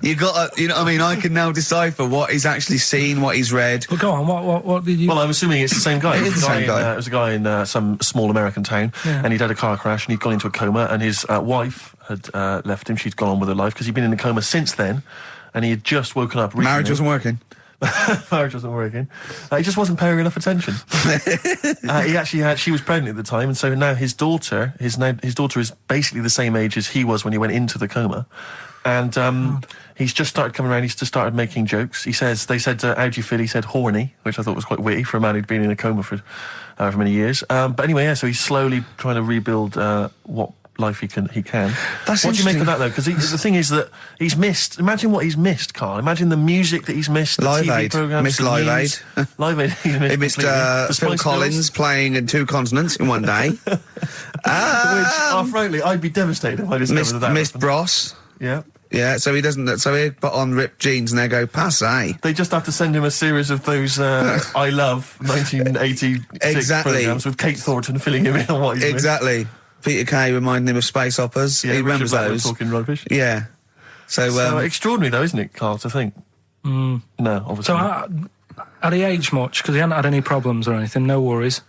You got to, you know what I mean? I can now decipher what he's actually seen, what he's read. Well, go on, what did you... Well, I'm assuming it's the same guy. It is the same guy. It was a guy in some small American town, and he'd had a car crash, and he'd gone into a coma, and his wife had left him. She'd gone on with her life, because he'd been in a coma since then. And he had just woken up recently. Marriage wasn't working. Marriage wasn't working. He just wasn't paying enough attention. He actually she was pregnant at the time, and so now his daughter is basically the same age as he was when he went into the coma. And he's just started coming around. He's just started making jokes. They said, "How do you feel?" He said, "Horny," which I thought was quite witty for a man who'd been in a coma for however many years. But anyway, yeah. So he's slowly trying to rebuild what life he can. That's what do you make of that, though? Because the thing is that he's missed. Imagine what he's missed, Carl. Imagine the music that he's missed. The Live TV Aid. programs, Missed Live Aid. Live Aid. He missed Phil Collins playing in 2 continents in one day. Which, frankly, I'd be devastated if I discovered that. Missed Bros. Yeah. Yeah, so he doesn't. So he put on ripped jeans and they go passe. They just have to send him a series of those I Love 1986 programs with Kate Thornton filling him in on what he's missed. Peter Kay reminding him of space operas. Yeah, he remembers those. Talking rubbish. Yeah. So extraordinary, though, isn't it, Carl, to think? No, obviously. So had he aged much? Because he hadn't had any problems or anything, no worries.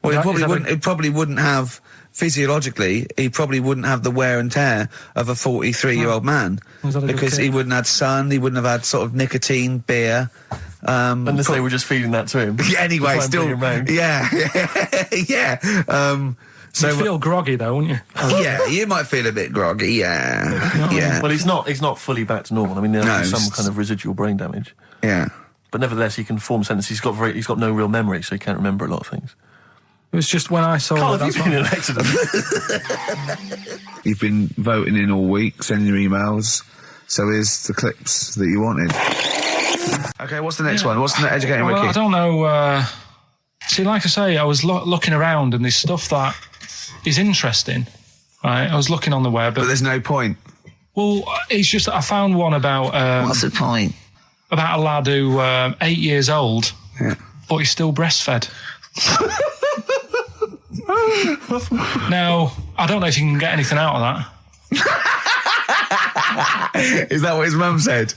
Well, he probably wouldn't have, physiologically, he probably wouldn't have the wear and tear of a 43-year-old man. Because he wouldn't have had sun, he wouldn't have had sort of nicotine, beer. Unless they were just feeding that to him. Anyway, still. Yeah. So you'd feel groggy, though, wouldn't you? Yeah, you might feel a bit groggy, yeah. Well, he's not fully back to normal. I mean, there's some kind of residual brain damage. Yeah. But nevertheless, he can form sentences. He's got no real memory, so he can't remember a lot of things. It was just when I saw... Carl, have you been in an accident? You've been voting in all week, sending your emails. So here's the clips that you wanted. Okay, what's the next one? What's the educating wiki? I don't know. See, like I say, I was looking around and there's stuff that is interesting, right? I was looking on the web. But there's no point. Well, it's just that I found one about... what's the point? About a lad who 8 years old, but he's still breastfed. Now, I don't know if you can get anything out of that. Is that what his mum said?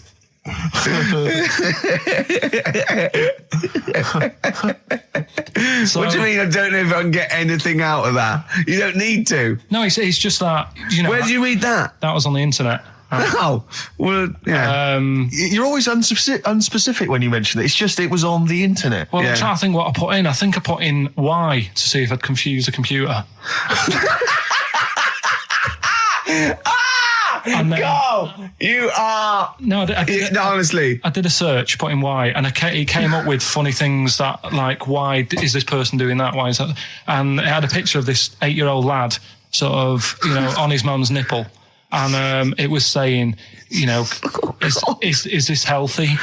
What do you mean? I don't know if I can get anything out of that. You don't need to. No, it's just that. You know, where did you read that? That was on the internet. Oh, well, yeah. You're always unspecific when you mention it. It's just it was on the internet. Well, I'm trying to think what I put in. I think I put in Y to see if I'd confuse a computer. Go! You are... No, honestly. I did a search, put in Y, and it came up with funny things that, like, why is this person doing that? Why is that? And it had a picture of this 8-year-old lad, sort of, you know, on his mum's nipple. And it was saying, you know, is this healthy?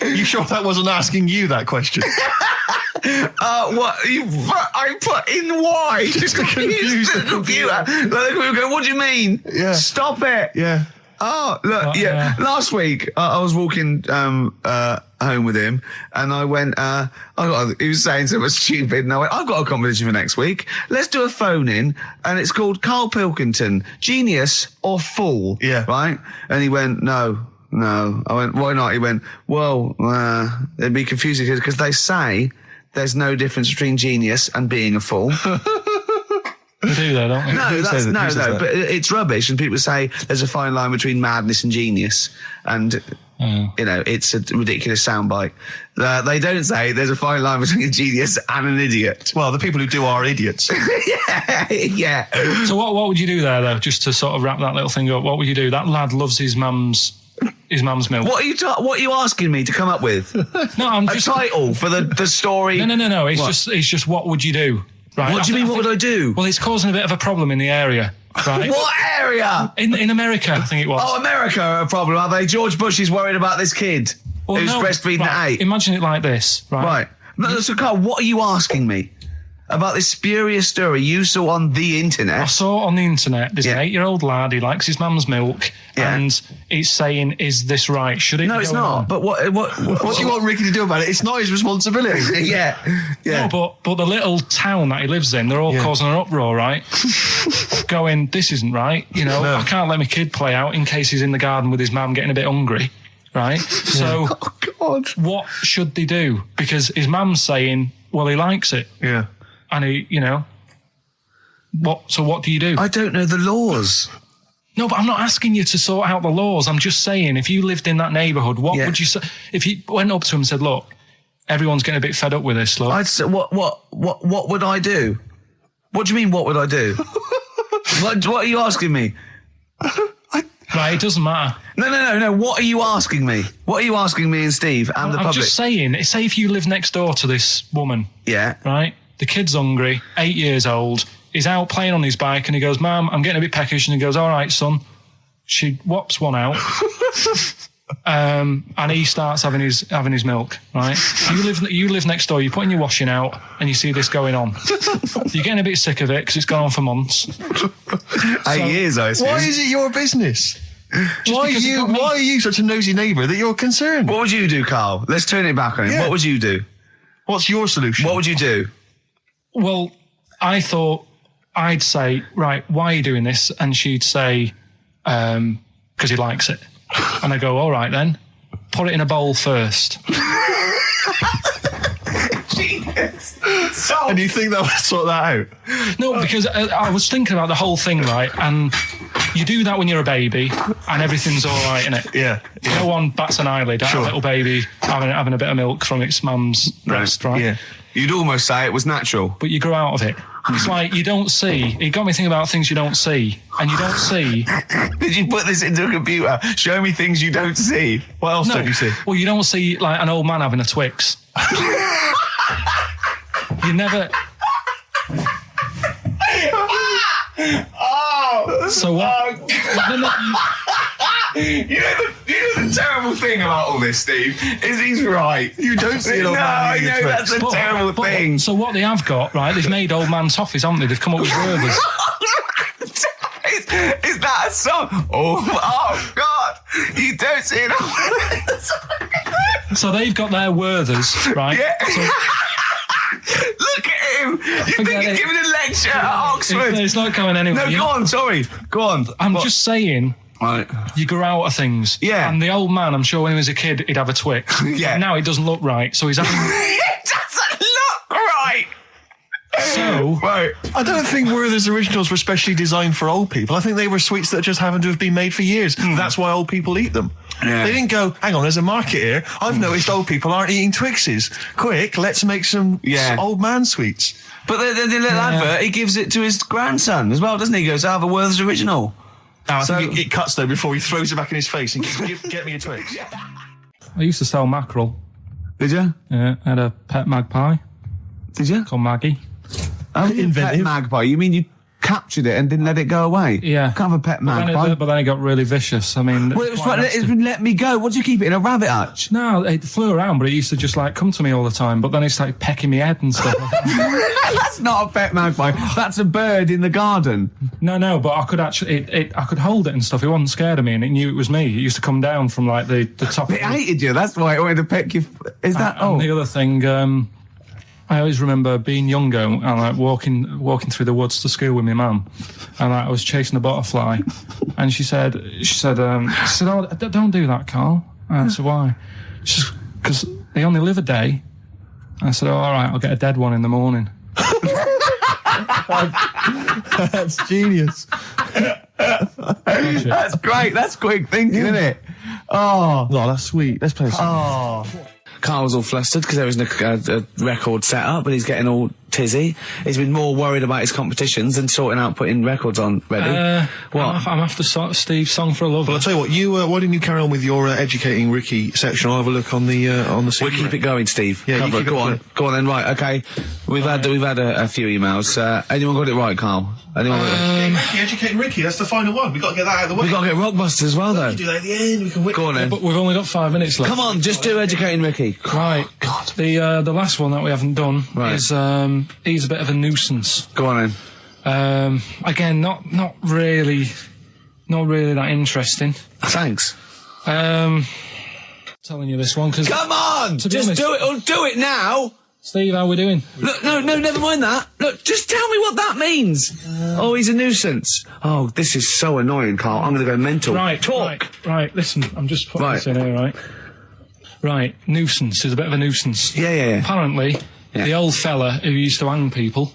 You sure that wasn't asking you that question? What? I put in Y just to confuse the computer. Like, we go, what do you mean? Yeah. Stop it. Yeah. Oh, look, last week I was walking home with him and I went, he was saying something stupid and I went, I've got a competition for next week. Let's do a phone in and it's called Karl Pilkington, Genius or Fool. Yeah. Right? And he went, No. I went, why not? He went, well, it'd be confusing because they say there's no difference between genius and being a fool. They do though, don't they? No, but it's rubbish. And people say there's a fine line between madness and genius. And, you know, it's a ridiculous soundbite. They don't say there's a fine line between a genius and an idiot. Well, the people who do are idiots. Yeah. So what would you do there, though, just to sort of wrap that little thing up? What would you do? That lad loves his mum's his mum's milk. What are you asking me to come up with? No, I'm a just... title for the story? No. It's just what would you do? Right. What do you mean, what would I do? Well, it's causing a bit of a problem in the area, right? What area? In America, I think it was. Oh, America are a problem, are they? George Bush is worried about this kid who's breastfeeding at 8. Imagine it like this, right? Right. No, so, Carl, what are you asking me about this spurious story you saw on the internet? I saw on the internet, there's an 8-year-old lad, he likes his mum's milk, and he's saying, is this right? Should it No, be it's going not. on? But what do you want Ricky to do about it? It's not his responsibility. Yeah. No, but the little town that he lives in, they're all causing an uproar, right? Going, this isn't right. You know, I can't let my kid play out in case he's in the garden with his mum getting a bit hungry, right? So, what should they do? Because his mum's saying, well, he likes it. Yeah. And he, you know, what do you do? I don't know the laws. No, but I'm not asking you to sort out the laws. I'm just saying, if you lived in that neighbourhood, what would you say? If you went up to him and said, look, everyone's getting a bit fed up with this, look. I'd say, what would I do? What do you mean, what would I do? what are you asking me? Right, it doesn't matter. No. What are you asking me? What are you asking me and Steve and the public? I'm just saying, say if you live next door to this woman. Yeah. Right? The kid's hungry, 8 years old. He's out playing on his bike and he goes, Mum, I'm getting a bit peckish. And he goes, all right, son. She whops one out. And he starts having his milk, right? You live next door, you're putting your washing out and you see this going on. You're getting a bit sick of it because it's gone on for months. 8 years, I assume. Why is it your business? Why are you such a nosy neighbour that you're concerned? What would you do, Carl? Let's turn it back on him. Yeah. What would you do? What's your solution? What would you do? Well, I thought I'd say, right, why are you doing this? And she'd say, because he likes it. And I go, all right then, put it in a bowl first. And you think that would sort that out? No, because I was thinking about the whole thing, right? And you do that when you're a baby and everything's all right, innit? Yeah. No one bats an eyelid at a little baby having a bit of milk from its mum's breast, right? Yeah. You'd almost say it was natural. But you grow out of it. It's like you don't see. It got me thinking about things you don't see. And you don't see. Did you put this into a computer? Show me things you don't see. What else don't you see? Well, you don't see like an old man having a Twix. You never... So what? You know the terrible thing about all this, Steve, is he's right. You don't see an old man. I know, that's a terrible thing. So what they have got, right, they've made old man toffees, haven't they? They've come up with Gervais. Is that a song? Oh God! You don't see it. So they've got their Werthers, right? Yeah. So, look at him! You think he's giving a lecture at Oxford? It's not going anywhere. No, go on. Sorry, go on. I'm just saying. Right. You grow out of things. Yeah. And the old man, I'm sure when he was a kid, he'd have a Twix. Yeah. Now it doesn't look right, so he's having... It doesn't look right. So... Right. I don't think Werther's originals were specially designed for old people. I think they were sweets that just happened to have been made for years. That's why old people eat them. Yeah. They didn't go, hang on, there's a market here. I've noticed old people aren't eating Twixes. Quick, let's make some old man sweets. But the little advert, he gives it to his grandson as well, doesn't he? He goes, I have a Werther's original. I think it cuts though before he throws it back in his face and get me a Twix. I used to sell mackerel. Did you? Yeah, I had a pet magpie Did you? called Maggie. Oh, pet magpie. You mean you captured it and didn't let it go away? Yeah. Can't have a pet magpie. But then it got really vicious. I mean... Well, it was like, let me go. What do you keep it in, a rabbit hutch? No, it flew around, but it used to just like come to me all the time. But then it started pecking my head and stuff. That's not a pet magpie. That's a bird in the garden. No, but I could actually, I could hold it and stuff. It wasn't scared of me, and it knew it was me. It used to come down from like the top. It hated you. That's why it wanted to peck you. Is that? And the other thing, I always remember being younger and like walking through the woods to school with my mum, and like, I was chasing a butterfly, and she said, "Oh, don't do that, Carl." And I said, "Why?" She said, "Because they only live a day." I said, "Oh, all right, I'll get a dead one in the morning." That's genius. That's great. That's quick thinking, isn't it? Oh, that's sweet. Let's play a song. Oh. Carl's all flustered because there isn't a record set up, and he's getting all tizzy. He's been more worried about his competitions than sorting out putting records on ready. What? I'm after Steve's Song for a Lover. Well, I'll tell you what, you, why didn't you carry on with your Educating Ricky section? I'll have a look on the We'll keep it going, Steve. Yeah, Cover it. Go on then, right, okay. We've had a few emails. Anyone got it right, Carl? Anyone got it? Educating Ricky, that's the final one. We've got to get that out of the way. We've got to get Rockbusters as well, though. We can do that at the end, we can whip. Go on then. But we've only got 5 minutes left. Come on, just do Educating Ricky. Right. God. The last one that we haven't done is he's a bit of a nuisance. Go on then. Again, not really that interesting. Thanks. Telling you this one because Come on! Just do it, or do it now! Steve, how we doing? Look, no, never mind that. Look, just tell me what that means. Oh, he's a nuisance. Oh, this is so annoying, Carl. I'm going to go mental. Right, talk. Right, listen, I'm just putting this in here, right? Right, nuisance is a bit of a nuisance. Yeah. Apparently, the old fella who used to hang people.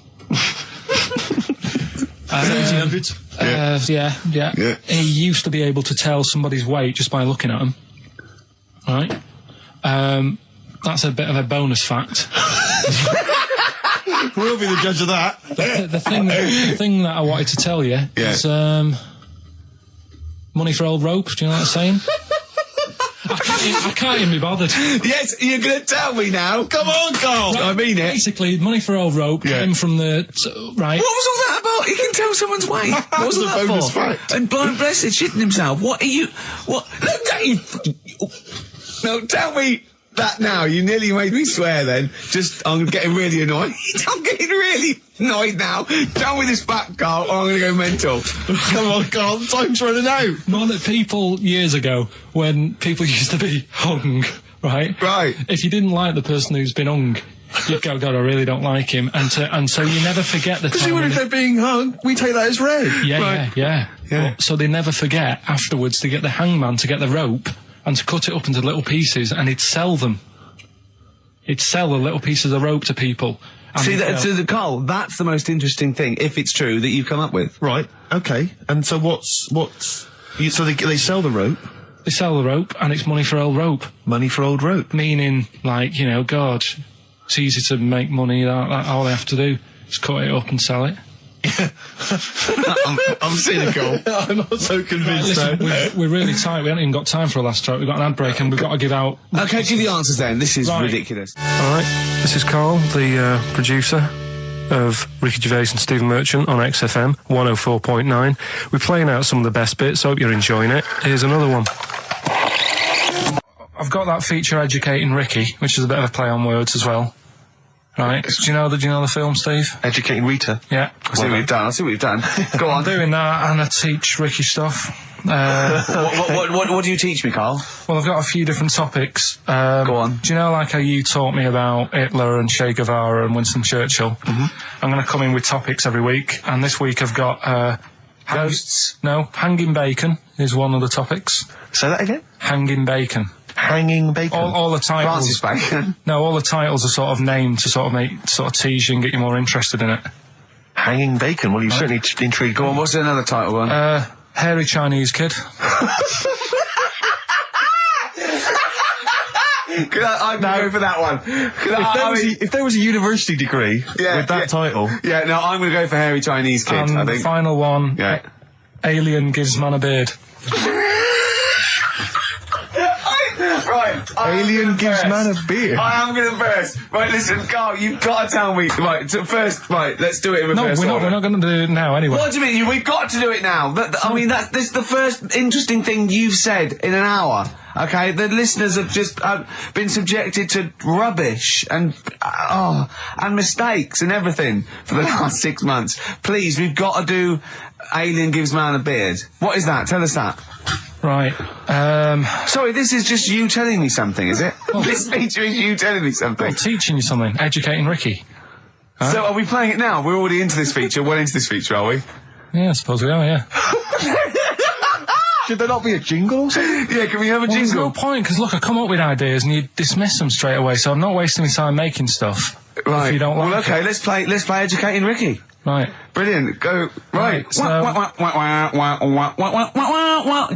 1700s? Yeah. He used to be able to tell somebody's weight just by looking at them. Right? That's a bit of a bonus fact. We'll be the judge of that. The thing that I wanted to tell you is money for old rope. Do you know what I'm saying? I can't even be bothered. Yes, you're going to tell me now. Come on, Carl. Right, I mean it. Basically, money for old rope came from the... right. What was all that about? You can tell someone's weight. What was all that bonus for? fact. And blind blessed shitting himself. What are you... What? Look at you... No, tell me that now. You nearly made me swear then. I'm getting really annoyed. I'm getting really annoyed now. Tell me this back, Carl, or I'm going to go mental. Come on, Carl, time's running out. More that people years ago, when people used to be hung, right? Right. If you didn't like the person who's been hung, you'd go, God, I really don't like him. And so you never forget the time. Because even if they're being hung, we take that as read. Yeah. So they never forget afterwards to get the hangman to get the rope and to cut it up into little pieces, and he'd sell them. He'd sell the little pieces of rope to people. See, Carl, that's the most interesting thing, if it's true, that you've come up with. Right, okay. And so so they sell the rope? They sell the rope, and it's money for old rope. Money for old rope? Meaning, like, God, it's easy to make money, that all they have to do is cut it up and sell it. I'm cynical. I'm not so convinced. Right, listen, we're really tight. We haven't even got time for a last track. We've got an ad break and we've got to give out... Okay, give the answers then. This is ridiculous. Alright, this is Karl, the producer of Ricky Gervais and Stephen Merchant on XFM 104.9. We're playing out some of the best bits. Hope you're enjoying it. Here's another one. I've got that feature Educating Ricky, which is a bit of a play on words as well. Right. Do you know the film, Steve? Educating Rita? Yeah. I see what you've done. Go on. I'm doing that, and I teach Ricky stuff. What do you teach me, Carl? Well, I've got a few different topics. Go on. Do you know, like how you taught me about Hitler and Che Guevara and Winston Churchill? Mm-hmm. I'm going to come in with topics every week, and this week I've got... Ghosts? No, hanging bacon is one of the topics. Say that again? Hanging bacon. Hanging bacon? All the titles... Francis Bacon? No, all the titles are sort of named to sort of tease you and get you more interested in it. Hanging bacon? Well, you've certainly intrigued. Go on, what's another title one? Hairy Chinese Kid. I'd go for that one. If there was a university degree with that title... Yeah, no, I'm going to go for Hairy Chinese Kid, And I think. the final one, Yeah. Alien Gives Man a Beard. Right. Alien gives man a beard. I am going to burst. Right, listen, Carl, you've got to tell me. Right, first, let's do it in reverse. No, we're not going to do it now anyway. What do you mean? We've got to do it now. This is the first interesting thing you've said in an hour. Okay, the listeners have just been subjected to rubbish and mistakes and everything for the last 6 months. Please, we've got to do Alien Gives Man a Beard. What is that? Tell us that. Right. Sorry, this is just you telling me something, is it? This feature is you telling me something. I'm teaching you something. Educating Ricky. Huh? So are we playing it now? We're already into this feature. Well into this feature, are we? Yeah, I suppose we are, yeah. Should there not be a jingle or something? Yeah, can we have a jingle? There's no point, because look, I come up with ideas and you dismiss them straight away, so I'm not wasting my time making stuff. Right. If you don't like well, okay, it. let's play Educating Ricky. Right. Brilliant. Go. Right. So-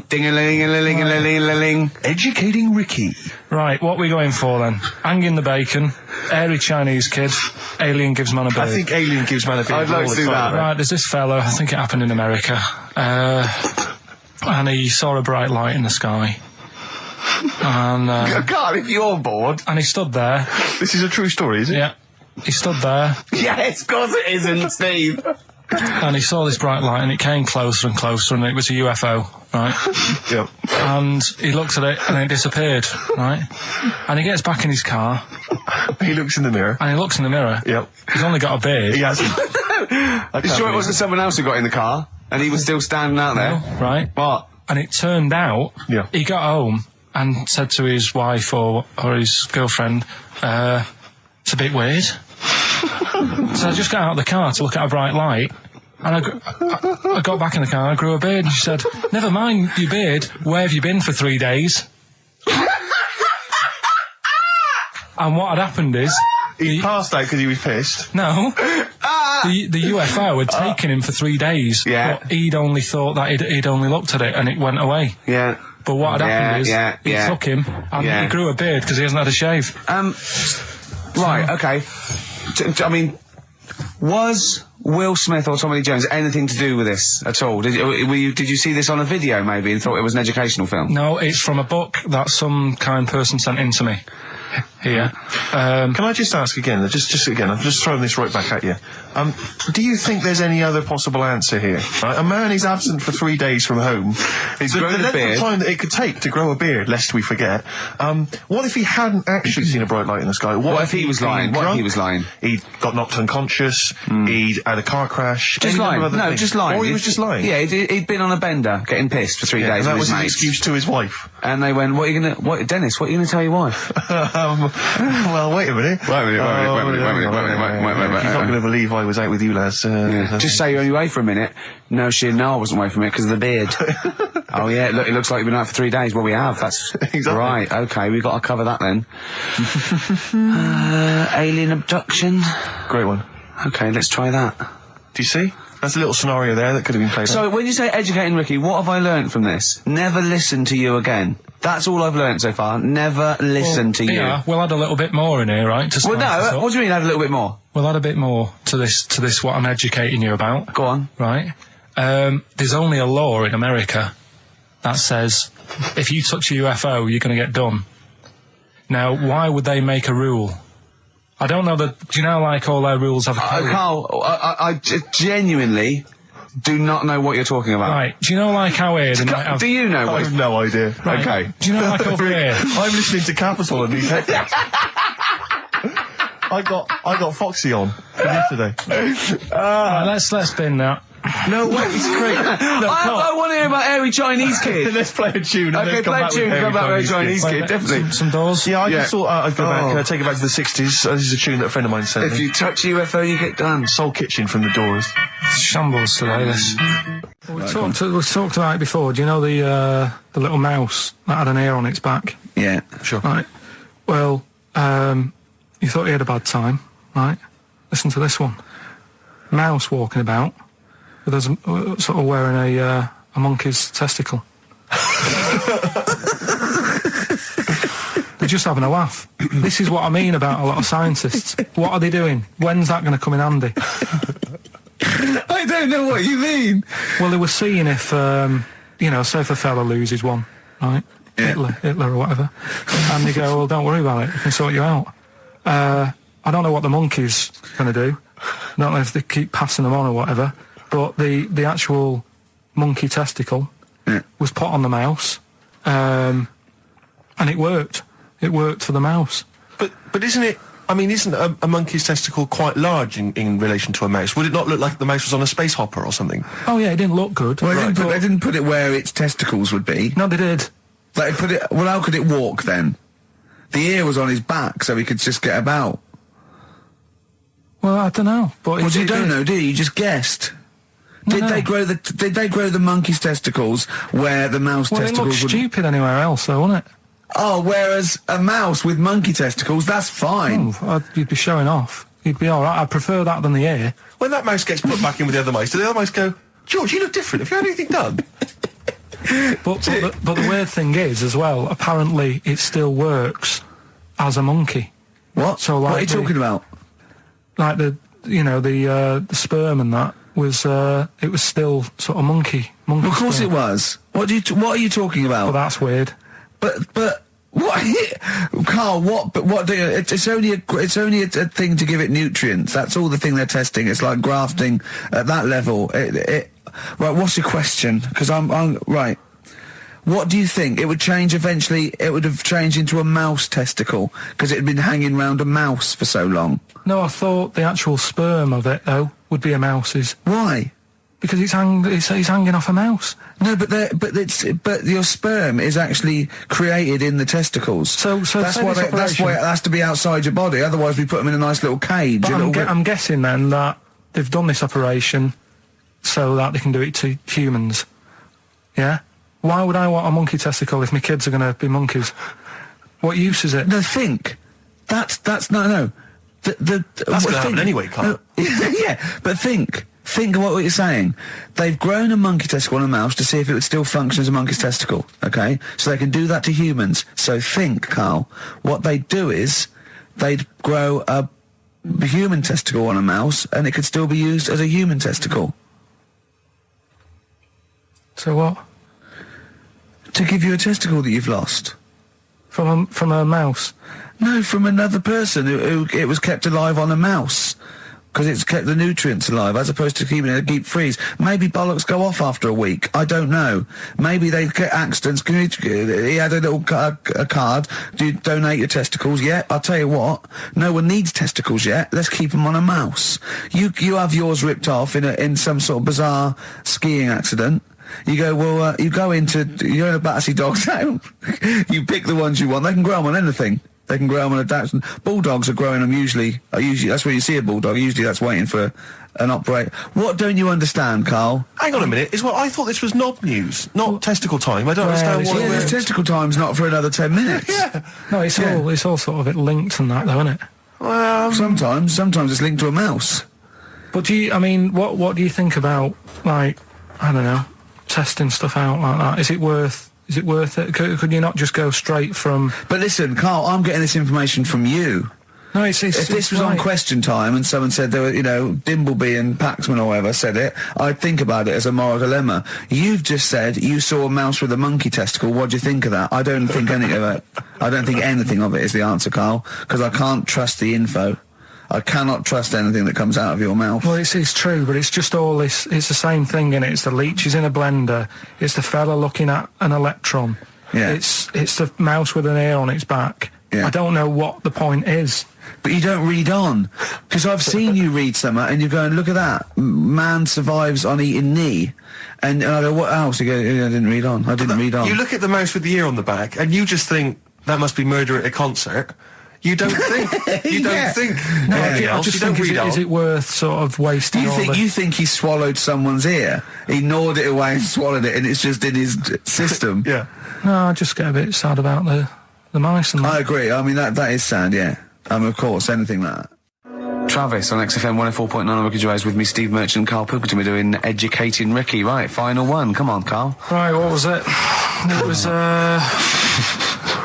Ding-a-ling-a-ling-a-ling-a-ling. Educating Ricky. Right, what are we going for then? Hanging the bacon, airy Chinese kid, alien gives man a beard. I think Alien gives man a beard. I'd like all to the do time. that. Right, there's this fellow, I think it happened in America, and he saw a bright light in the sky. And, God, if you're bored. and he stood there. This is a true story, is it? Yeah. He stood there, Yes, of course it isn't, Steve. and he saw this bright light, and it came closer and closer, and it was a UFO, right? Yep. And he looked at it, and it disappeared, right? And he gets back in his car, He looks in the mirror. and he looks in the mirror. Yep. He's only got a beard. He has. You sure it wasn't someone else who got in the car and he was still standing out there? Right? What? And it turned out, Yeah. he got home and said to his wife or his girlfriend, it's a bit weird. So I just got out of the car to look at a bright light, and I got back in the car, I grew a beard, and she said, never mind your beard, where have you been for 3 days? And what had happened is... He passed out because he was pissed. No. The UFO had taken him for 3 days. Yeah. But he'd only thought that he'd only looked at it and it went away. Yeah. But what had happened is, he took him and Yeah. he grew a beard because he hasn't had a shave. Right, okay. I mean, was Will Smith or Tommy Lee Jones anything to do with this at all? Did you see this on a video maybe and thought it was an educational film? No, it's from a book that some kind person sent in to me. Here. Can I just ask again, just again, I'm just throwing this right back at you. Do you think there's any other possible answer here? Right? A man is absent for 3 days from home. He's the grown a length beard. of time that it could take to grow a beard, lest we forget. What if he hadn't actually seen a bright light in the sky? What if he was lying? What if he was lying? He'd got knocked unconscious, he'd had a car crash. Just any lying. number of other No, things. just lying. Or he was just lying. Yeah, he'd been on a bender, getting pissed for 3 days And that with was his his mates. excuse to his wife. And they went, Dennis, what are you going to tell your wife? Well, wait a minute. Wait a minute. You're not going to believe I was out with you, lads. Just say you're only away for a minute. No, she didn't know I wasn't away from it because of the beard. Oh yeah, look, it looks like you've been out for 3 days. Well, we have. That's Exactly. right. Okay, we've got to cover that then. Alien abduction. Great one. Okay, let's try that. Do you see? That's a little scenario there that could have been played out. So when you say educating Ricky, what have I learnt from this? Never listen to you again. That's all I've learnt so far. Never listen to you. Yeah, we'll add a little bit more in here, right? To Well, spice this no. up. What do you mean? Add a little bit more. We'll add a bit more to this what I'm educating you about. Go on. Right? There's only a law in America that says if you touch a UFO, you're going to get done. Now, why would they make a rule? I don't know that. Do you know, like, all their rules have a code? Carl, I genuinely do not know what you're talking about. Right. Do you know, like, how here they might have... Do you know I what? have no idea. Right. Okay. Do you know, like, over here... I'm listening to Capital and these headphones. I got Foxy on from yesterday. Right, let's bin that. No way, it's great. No, I want to hear about Airy Chinese Kid. Let's play a tune. And Okay, then come play a back tune, with come back with Harry Chinese Kid, definitely. Some doors. Yeah, I Yeah. just thought I'd go back, Oh. take it back to the 60s. This is a tune that a friend of mine sent If me. you touch a UFO, you get done. Soul Kitchen from the Doors. Shambles today, this. We talked about it before. Do you know the little mouse that had an ear on its back? Yeah. Sure. Right. Well, you thought he had a bad time, right? Listen to this one. Mouse walking about with us sort of wearing a monkey's testicle. They're just having a laugh. This is what I mean about a lot of scientists. What are they doing? When's that going to come in handy? I don't know what you mean. Well, they were seeing if, say if a fella loses one, right? Yeah. Hitler or whatever. And they go, well, don't worry about it, we can sort you out. I don't know what the monkey's going to do. I don't know if they keep passing them on or whatever. But the actual monkey testicle was put on the mouse, and it worked. It worked for the mouse. But isn't it... I mean, isn't a monkey's testicle quite large in relation to a mouse? Would it not look like the mouse was on a space hopper or something? Oh, yeah, it didn't look good. Well, Right, they didn't put it where its testicles would be. No, they did. They put it. Well, how could it walk then? The ear was on his back, so he could just get about. Well, I don't know. But Well, you don't know, do you? You just guessed. Did they grow the monkey's testicles where the mouse Well, it testicles looked would? stupid anywhere else, though, wouldn't it? Oh, whereas a mouse with monkey testicles, that's fine. Oh, you'd be showing off. you'd be all right. I prefer that than the ear. When that mouse gets put back in with the other mice, do the other mice go, George, you look different. Have you had anything done? But the weird thing is, as well, apparently it still works as a monkey. What? So, like, what are you talking about? Like the sperm and that was it was still sort of monkey. Of course sperm. it was. What are you talking about? Well, that's weird. But what, Carl? What? But what do you? It's only a thing to give it nutrients. That's all the thing they're testing. It's like grafting at that level. Right. What's your question? Because I'm right. What do you think? It would change eventually. It would have changed into a mouse testicle because it had been hanging around a mouse for so long. No, I thought the actual sperm of it though would be a mouse's. Why? Because it's hanging off a mouse. No, but your sperm is actually created in the testicles. So that's why it has to be outside your body. Otherwise, we put them in a nice little cage. But I'm guessing then that they've done this operation so that they can do it to humans. Yeah. Why would I want a monkey testicle if my kids are going to be monkeys? What use is it? No, think. That's no. That's going to happen anyway, Carl. Yeah, but think. Think of what you're saying. They've grown a monkey testicle on a mouse to see if it would still function as a monkey's testicle, okay? So they can do that to humans. So think, Carl. What they'd do is they'd grow a human testicle on a mouse and it could still be used as a human testicle. So what? To give you a testicle that you've lost. From a mouse? No, from another person who it was kept alive on a mouse. Because it's kept the nutrients alive, as opposed to keeping it in a deep freeze. Maybe bollocks go off after a week. I don't know. Maybe they get accidents. He had a little a card. Do you donate your testicles? Yeah, I'll tell you what. No one needs testicles yet. Let's keep them on a mouse. You have yours ripped off in some sort of bizarre skiing accident. You go, well, you're in a Battersea dog town. You pick the ones you want. They can grow them on anything. They can grow them on a Dachshund. Bulldogs are growing them usually, that's where you see a bulldog. Usually that's waiting for an operator. What don't you understand, Carl? Hang on a minute. I thought this was knob news, not testicle time. I don't understand what it is. Testicle time's not for another 10 minutes. Yeah. No, it's all sort of linked and that, though, isn't it? Well, sometimes it's linked to a mouse. But what do you think about, like, I don't know, testing stuff out like that? Is it worth it? Could you not just go straight from... But listen, Carl, I'm getting this information from you. No, if this was on Question Time and someone said there were, Dimbleby and Paxman or whatever said it, I'd think about it as a moral dilemma. You've just said you saw a mouse with a monkey testicle. What do you think of that? I don't think anything of it. I don't think anything of it is the answer, Carl, because I can't trust the info. I cannot trust anything that comes out of your mouth. Well, it's true, but it's just all this... It's the same thing, innit? It's the leeches in a blender. It's the fella looking at an electron. Yeah. It's the mouse with an ear on its back. Yeah. I don't know what the point is. But you don't read on. Because I've seen you read something and you're going, look at that. Man survives on eating knee. And I go, what else? You go, I didn't read on. You look at the mouse with the ear on the back and you just think, that must be murder at a concert. You don't think. You don't think. No, I just think, is it worth sort of wasting You think he swallowed someone's ear? He gnawed it away and swallowed it and it's just in his system? Yeah. No, I just get a bit sad about the mice and that. I agree. I mean, that is sad, yeah. Of course, anything like that. Travis on XFM 104.9 on Ricky Gervais with me, Steve Merchant and Karl Pilkington. We're doing Educating Ricky. Right, final one. Come on, Karl. Right, what was it? It was,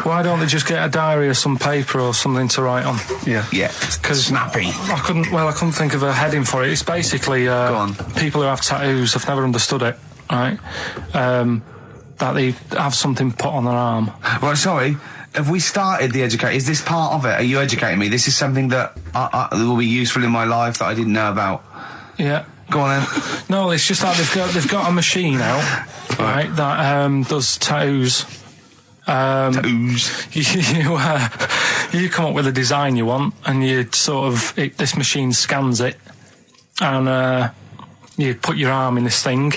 why don't they just get a diary or some paper or something to write on? Yeah. Because snappy. I couldn't think of a heading for it. It's basically Go on. People who have tattoos. I've never understood it. Right, that they have something put on their arm. Well, sorry. Have we started the educate? Is this part of it? Are you educating me? This is something that will be useful in my life that I didn't know about. Yeah. Go on then. No, it's just that they've got a machine out, right, that does tattoos. Tattoos. You come up with a design you want, and you this machine scans it, and you put your arm in this thing,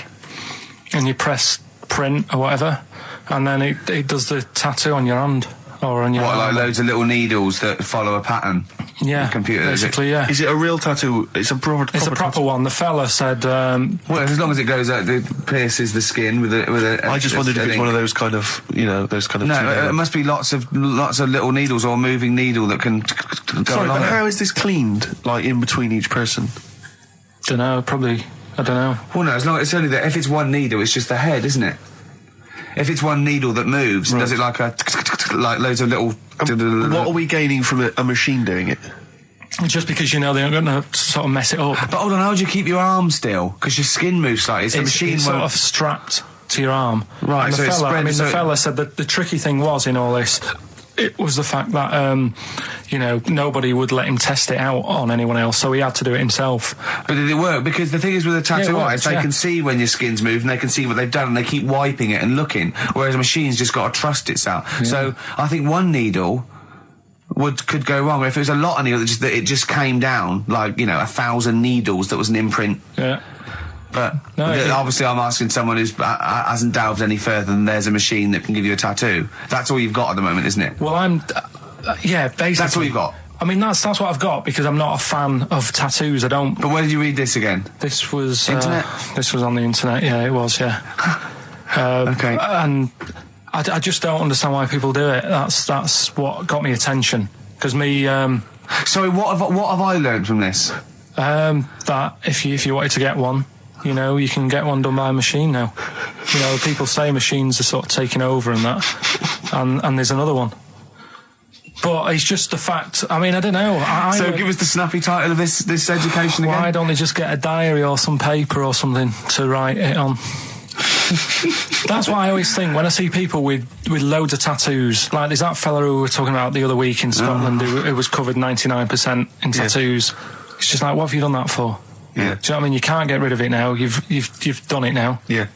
and you press print or whatever, and then it does the tattoo on your hand or on your arm. Like loads of little needles that follow a pattern? Yeah, computer. basically, yeah. Is it a real tattoo? It's a proper. It's a proper one. The fella said. Well, as long as it goes out, it pierces the skin with a. I just wondered if it's one of those kind of, those kind of. No, it must be lots of little needles or a moving needle that can go Sorry, along but it. how is this cleaned? Like in between each person? Don't know. Probably. I don't know. Well, no, as long as it's only that. If it's one needle, it's just the head, isn't it? If it's one needle that moves, and does it like loads of little. What are we gaining from a machine doing it? Just because they're going to sort of mess it up. But hold on, how do you keep your arm still? Because your skin moves slightly. So the machine it's won't. sort of strapped to your arm. Right. And So it's spread. the fella said that the tricky thing was in all this. It was the fact that, nobody would let him test it out on anyone else, so he had to do it himself. But did it work? Because the thing is with a tattoo artist, they can see when your skin's moved and they can see what they've done and they keep wiping it and looking, whereas a machine's just got to trust itself. Yeah. So I think one needle could go wrong. If it was a lot of needles, that it just came down, 1,000 needles that was an imprint. Yeah. But obviously I'm asking someone who hasn't delved any further than there's a machine that can give you a tattoo. That's all you've got at the moment, isn't it? Well, basically. That's all you've got? I mean, that's what I've got because I'm not a fan of tattoos. I don't... But where did you read this again? This was... Internet? This was on the internet, yeah, it was, yeah. Okay. And I just don't understand why people do it. That's what got me attention. Because me... Sorry, what have I learned from this? That if you wanted to get one... you can get one done by a machine now. People say machines are sort of taking over and that, and there's another one. But it's just the fact. I mean, I don't know. So give us the snappy title of this education again. Why don't they just get a diary or some paper or something to write it on? That's what I always think when I see people with loads of tattoos. Like there's that fella who we were talking about the other week in Scotland who was covered 99% in tattoos. It's just like, what have you done that for? Yeah. Do you know what I mean? You can't get rid of it now. You've done it now. Yeah.